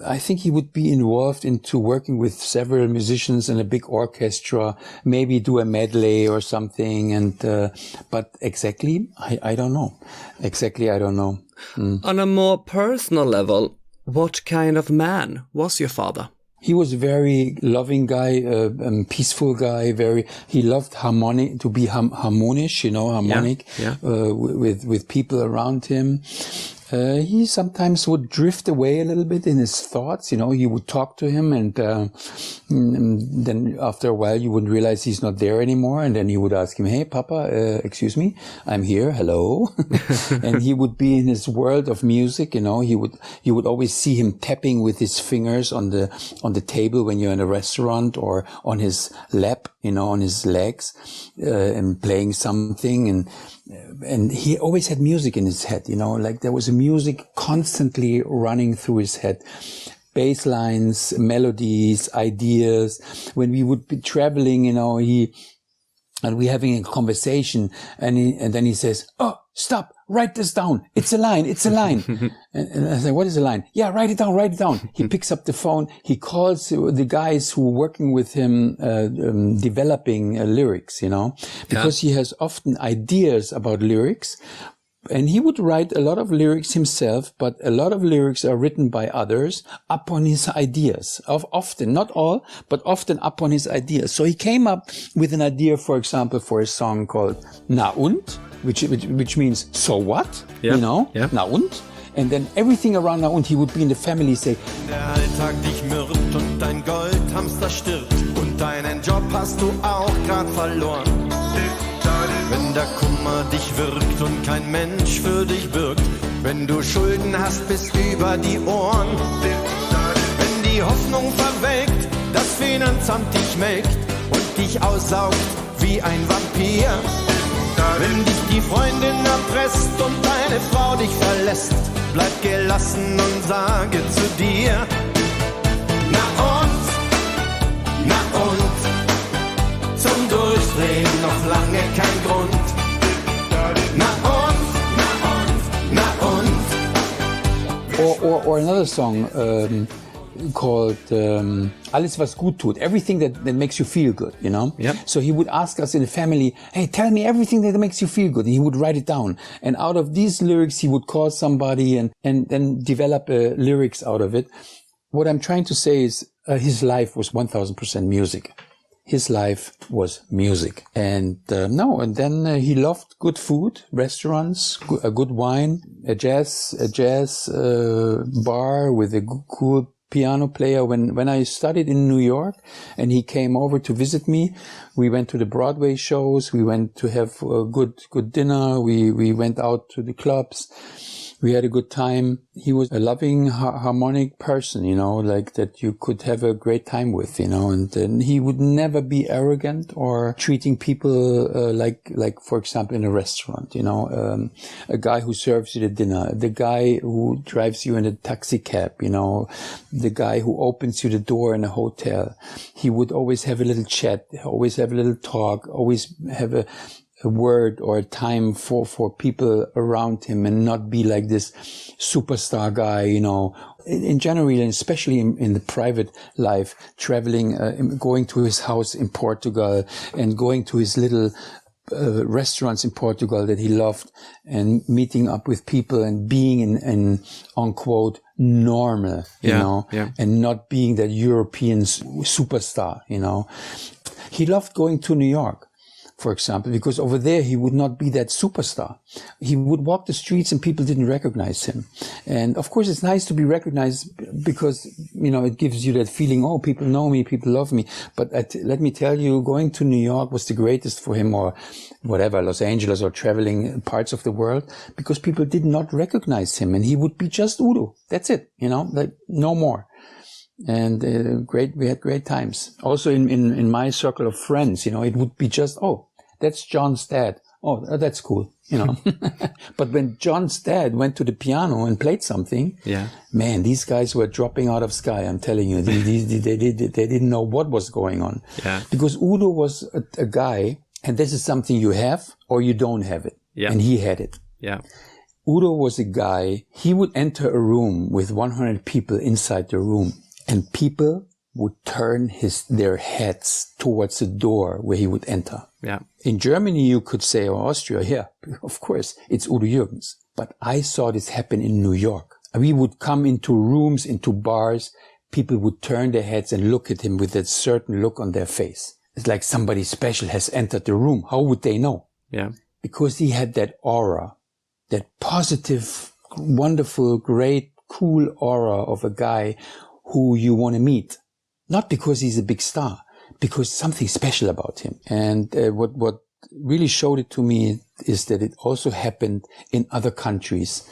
I think he would be involved into working with several musicians and a big orchestra, maybe do a medley or something. But exactly, I don't know. Exactly, I don't know. On a more personal level, what kind of man was your father? He was a very loving guy, peaceful guy. He loved harmonic, to be harmonic, harmonic, with people around him. He sometimes would drift away a little bit in his thoughts. You would talk to him and then after a while you would realize he's not there anymore. And then you would ask him, "Hey, Papa, excuse me, I'm here. Hello." And he would be in his world of music. You would always see him tapping with his fingers on the table when you're in a restaurant, or on his lap, on his legs, and playing something. And he always had music in his head, like there was a music constantly running through his head. Bass lines, melodies, ideas. When we would be traveling, and we're having a conversation, and then he says, "Oh, stop, write this down. It's a line. And I say, "What is a line?" "Yeah, write it down. He picks up the phone. He calls the guys who are working with him, developing lyrics, because he has often ideas about lyrics. And he would write a lot of lyrics himself, but a lot of lyrics are written by others upon his ideas. Often, not all, but often upon his ideas. So he came up with an idea, for example, for a song called Na und, which means so what, Na und. And then everything around Na und, he would be in the family say, Der Alltag dich mürbt und dein Goldhamster stirbt und deinen Job hast du auch grad verloren. Wenn der Kummer dich wirkt und kein Mensch für dich bürgt, wenn du Schulden hast bis über die Ohren, wenn die Hoffnung verwelkt, das Finanzamt dich melkt und dich aussaugt wie ein Vampir, wenn dich die Freundin erpresst und deine Frau dich verlässt, bleib gelassen und sage zu dir, na und, zum Durchdrehen noch lange kein Grund. Or another song called Alles was gut tut, everything that makes you feel good, Yep. So he would ask us in the family, "Hey, tell me everything that makes you feel good." And he would write it down. And out of these lyrics, he would call somebody and then develop lyrics out of it. What I'm trying to say is his life was 1000% music. His life was music. And then he loved good food, restaurants, a good wine, a jazz bar with a cool piano player. When I studied in New York and he came over to visit me, we went to the Broadway shows, we went to have a good dinner, we went out to the clubs. We had a good time. He was a loving, harmonic person, like that you could have a great time with, and then he would never be arrogant or treating people, like, for example, in a restaurant, a guy who serves you the dinner, the guy who drives you in a taxi cab, the guy who opens you the door in a hotel. He would always have a little chat, always have a little talk, always have a word or a time for people around him, and not be like this superstar guy, in general, and especially in the private life, traveling, going to his house in Portugal and going to his little restaurants in Portugal that he loved, and meeting up with people and being in unquote normal, and not being that European superstar, He loved going to New York, for example, because over there he would not be that superstar. He would walk the streets and people didn't recognize him. And of course it's nice to be recognized because, it gives you that feeling, oh, people know me, people love me. But let me tell you, going to New York was the greatest for him, or whatever, Los Angeles, or traveling parts of the world, because people did not recognize him and he would be just Udo. That's it, like no more. And we had great times. Also in my circle of friends, you know, it would be just, oh, that's John's dad. Oh, that's cool, you know. But when John's dad went to the piano and played something, man, these guys were dropping out of sky. I'm telling you, they didn't know what was going on. Yeah. Because Udo was a guy, and this is something you have or you don't have it. Yeah. And he had it. Yeah. Udo was a guy, he would enter a room with 100 people inside the room, and people would turn their heads towards the door where he would enter. Yeah. In Germany, you could say, or Austria, yeah, of course, it's Udo Jürgens. But I saw this happen in New York. We would come into rooms, into bars, people would turn their heads and look at him with that certain look on their face. It's like somebody special has entered the room. How would they know? Yeah. Because he had that aura, that positive, wonderful, great, cool aura of a guy who you want to meet. Not because he's a big star, because something special about him. And what really showed it to me is that it also happened in other countries,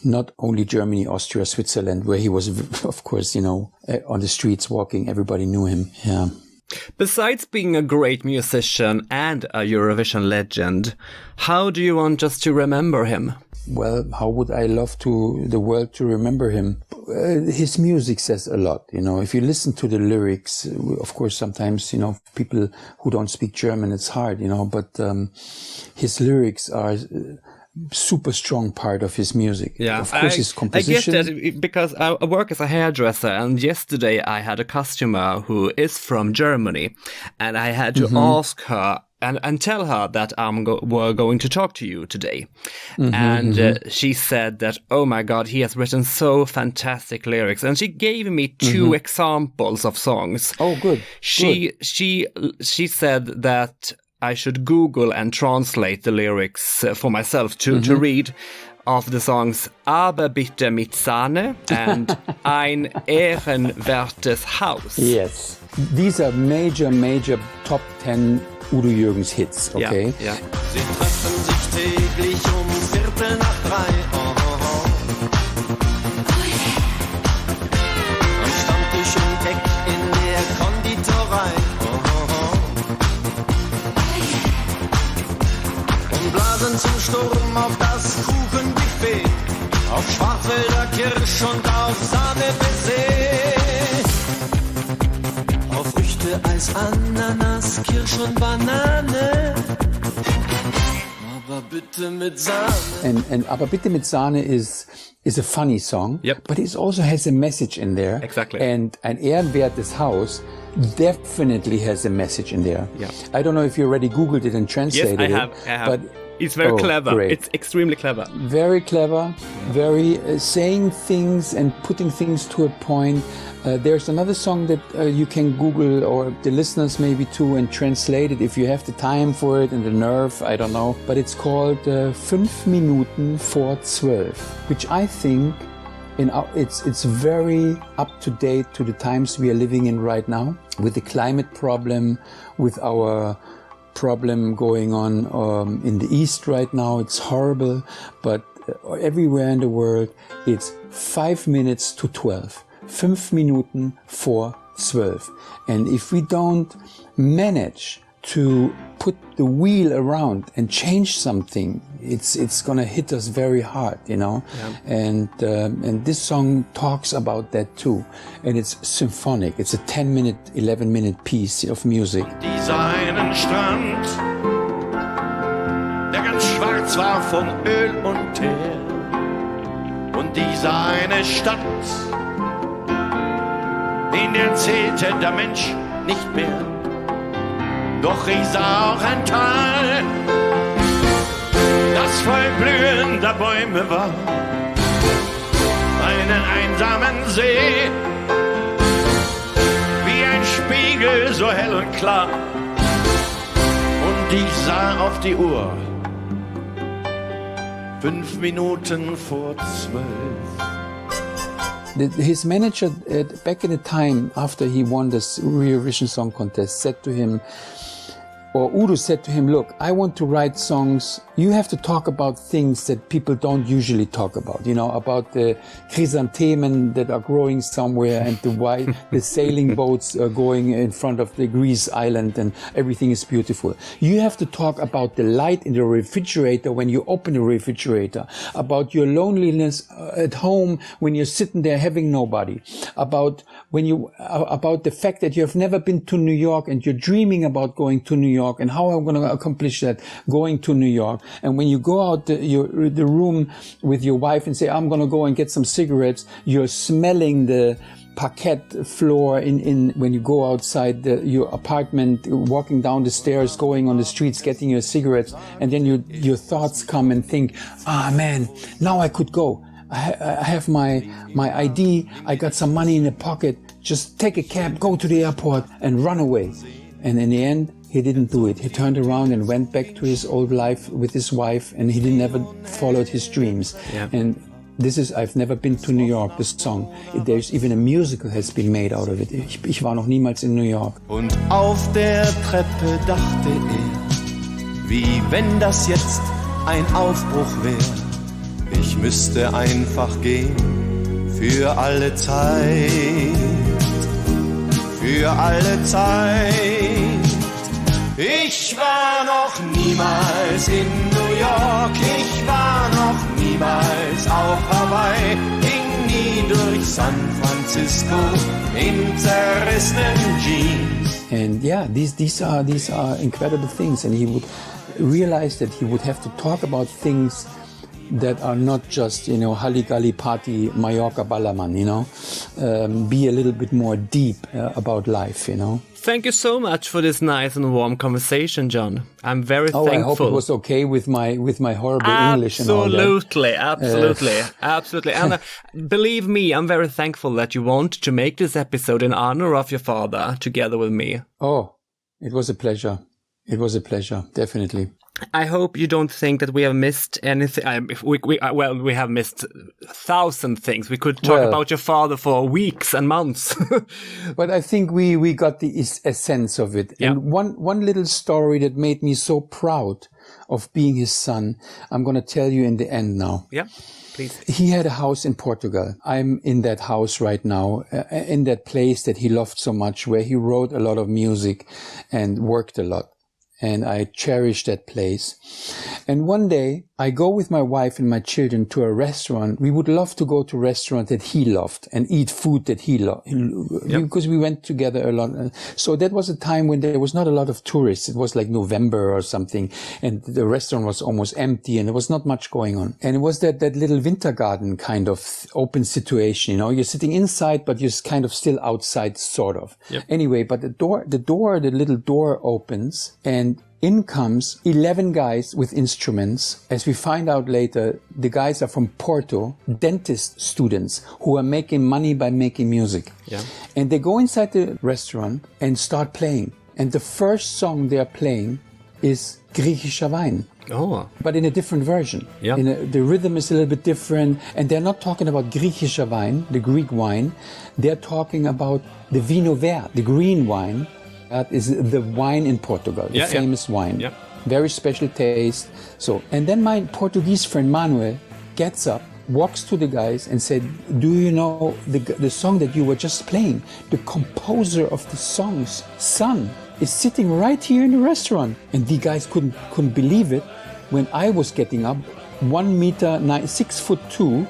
not only Germany, Austria, Switzerland, where he was, of course, you know, on the streets walking, everybody knew him. Yeah. Besides being a great musician and a Eurovision legend, how do you want us to remember him? Well, how would I love the world to remember him? His music says a lot, you know. If you listen to the lyrics, of course, sometimes, you know, people who don't speak German, it's hard, you know, but his lyrics are super strong part of his music. Yeah, of course, his composition. I get that because I work as a hairdresser, and yesterday I had a customer who is from Germany, and I had to ask her and tell her that we're going to talk to you today. She said that, oh my God, he has written so fantastic lyrics. And she gave me two examples of songs. Oh, good. She said that I should Google and translate the lyrics for myself to read of the songs Aber bitte mit Sahne and Ein ehrenwertes Haus. Yes. These are major top 10 Udo Jürgens Hits, okay? Ja. Sie treffen sich täglich 2:15. Am Stammtisch im Eck in der Konditorei. Und blasen zum Sturm auf das Kuchenbuffet, auf Schwarzwälder Kirsch und auf Sahne-Baiser. Auf Früchte, Eis, Ananas, Kirsch und Banane. Aber bitte mit Sahne. And Aber bitte mit Sahne is a funny song, but it also has a message in there. Exactly. And Ein ehrenwertes Haus definitely has a message in there. Yeah. I don't know if you already Googled it and translated it. Yes, I have. But it's very clever. Great. It's extremely clever. Very clever, very saying things and putting things to a point. There's another song that you can Google, or the listeners maybe too, and translate it if you have the time for it and the nerve, I don't know. But it's called 5 Minuten vor 12, which I think it's very up to date to the times we are living in right now, with the climate problem, with our problem going on in the East right now. It's horrible, but everywhere in the world, it's 5 minutes to 12. 5 Minuten vor 12. And if we don't manage to put the wheel around and change something, it's gonna hit us very hard, you know. Yeah. And this song talks about that too. And it's symphonic. It's a 10-minute, 11-minute piece of music. Dieser einen Strand, der ganz schwarz war von Öl und Teer. Und dieser eine Stadt, in der zählte der Mensch nicht mehr. Doch ich sah auch ein Tal, das voll blühender Bäume war. Einen einsamen See, wie ein Spiegel so hell und klar. Und ich sah auf die Uhr, 5 Minuten vor 12. His manager, back in the time after he won this Eurovision Song Contest, said to him, or Udo said to him, look, I want to write songs you have to talk about things that people don't usually talk about, about the chrysanthemum that are growing somewhere and the sailing boats are going in front of the Greece island and everything is beautiful. You have to talk about the light in the refrigerator when you open the refrigerator, about your loneliness at home when you're sitting there having nobody, about the fact that you have never been to New York and you're dreaming about going to New York and how I'm going to accomplish that, going to New York. And when you go out the room with your wife and say, I'm going to go and get some cigarettes, you're smelling the parquet floor when you go outside your apartment, walking down the stairs, going on the streets, getting your cigarettes. And then your thoughts come and think, man, now I could go. I have my ID. I got some money in the pocket. Just take a cab, go to the airport and run away. And in the end, he didn't do it. He turned around and went back to his old life with his wife, and he never followed his dreams. Yeah. And this is I've Never Been to New York, the song. There's even a musical has been made out of it. Ich war noch niemals in New York. Und auf der Treppe dachte er, wie wenn das jetzt ein Aufbruch wäre. Ich müsste einfach gehen, für alle Zeit, für alle Zeit. Ich war noch niemals in New York, ich war noch niemals auf Hawaii, ging nie durch San Francisco in zerrissenen Jeans. And yeah, these are incredible things, and he would realize that he would have to talk about things that are not just, Halligalli party, Mallorca Ballermann, be a little bit more deep about life, Thank you so much for this nice and warm conversation, John. I'm very thankful. I hope it was okay with my horrible English and all that. Absolutely. And believe me, I'm very thankful that you want to make this episode in honor of your father together with me. Oh, it was a pleasure. It was a pleasure, definitely. I hope you don't think that we have missed anything. We have missed 1,000 things. We could talk about your father for weeks and months. But I think we got the essence of it. Yeah. And one little story that made me so proud of being his son, I'm going to tell you in the end now. Yeah, please. He had a house in Portugal. I'm in that house right now, in that place that he loved so much, where he wrote a lot of music and worked a lot. And I cherish that place. And one day I go with my wife and my children to a restaurant. We would love to go to a restaurant that he loved and eat food that he loved, because we went together a lot. So that was a time when there was not a lot of tourists. It was like November or something, and the restaurant was almost empty and there was not much going on. And it was that little winter garden kind of open situation, you're sitting inside, but you're kind of still outside, sort of. Yep. Anyway, but the little door opens, and in comes 11 guys with instruments. As we find out later, the guys are from Porto, dentist students who are making money by making music. Yeah. And they go inside the restaurant and start playing. And the first song they are playing is Griechischer Wein. Oh. But in a different version. Yeah. The rhythm is a little bit different. And they're not talking about Griechischer Wein, the Greek wine. They're talking about the Vinho Verde, the green wine. That is the wine in Portugal, the famous wine. Yeah. Very special taste. And then my Portuguese friend Manuel gets up, walks to the guys and said, do you know the song that you were just playing? The composer of the song's son is sitting right here in the restaurant. And the guys couldn't believe it when I was getting up. 1 meter, 6'2",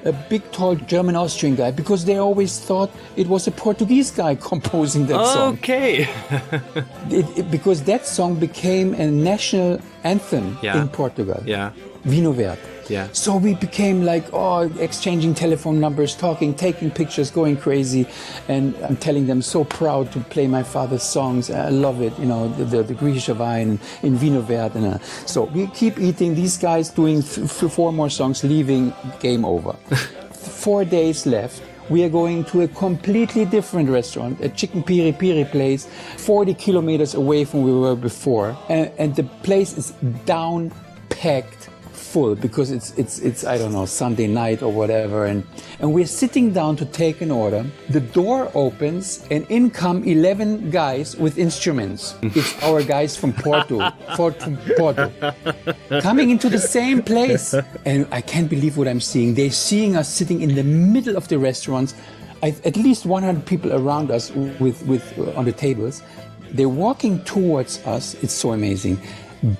a big, tall German-Austrian guy, because they always thought it was a Portuguese guy composing that song. Okay. Because that song became a national anthem in Portugal. Yeah. Vinho Verde. Yeah. So we became exchanging telephone numbers, talking, taking pictures, going crazy. And I'm telling them, so proud to play my father's songs. I love it, the Griechischer Wein in Vinho Verde. So we keep eating. These guys doing 4 more songs, leaving, game over. 4 days left. We are going to a completely different restaurant, a chicken piri piri place, 40 kilometers away from where we were before. And the place is down packed, full because it's I don't know, Sunday night or whatever, and we're sitting down to take an order. The door opens and in come 11 guys with instruments. It's our guys from Porto, coming into the same place, and I can't believe what I'm seeing. They're seeing us sitting in the middle of the restaurants, at least 100 people around us with on the tables. They're walking towards us. It's so amazing.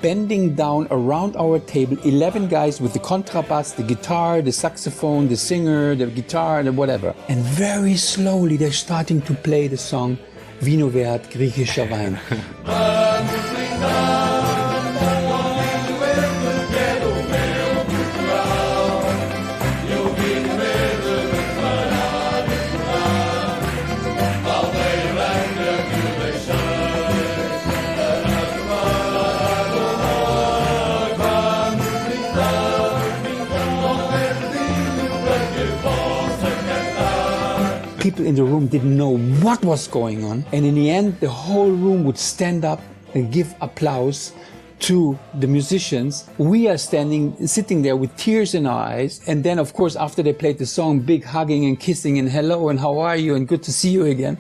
Bending down around our table, 11 guys with the contrabass, the guitar, the saxophone, the singer, the guitar, the whatever. And very slowly they're starting to play the song Vino Vert, griechischer Wein. People in the room didn't know what was going on, and in the end the whole room would stand up and give applause to the musicians. We are sitting there with tears in our eyes, and then of course after they played the song, big hugging and kissing and hello and how are you and good to see you again.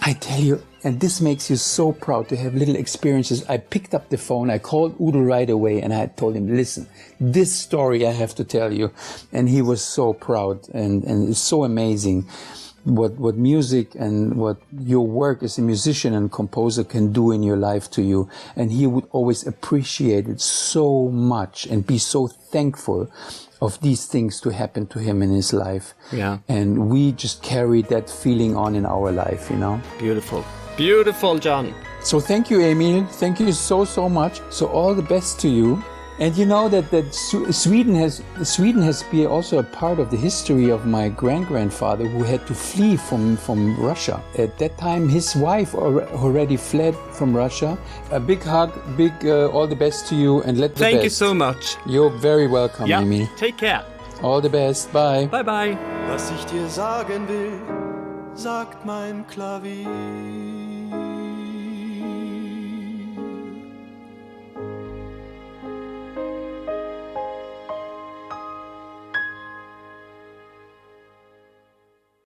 I tell you, and this makes you so proud to have little experiences. I picked up the phone, I called Udo right away, and I told him, listen, this story I have to tell you. And he was so proud, and it's so amazing what music and what your work as a musician and composer can do in your life to you. And he would always appreciate it so much and be so thankful of these things to happen to him in his life. Yeah. And we just carry that feeling on in our life, you know. Beautiful. Beautiful, John. So thank you, Emil. Thank you so much. So all the best to you. And you know that Sweden has been also a part of the history of my grandfather who had to flee from Russia. At that time, his wife already fled from Russia. A big hug, all the best to you, and let the best. Thank you so much. You're very welcome, Yeah, Emil. take care. All the best. Bye. Bye bye. Was ich dir sagen will, sagt mein Klavier.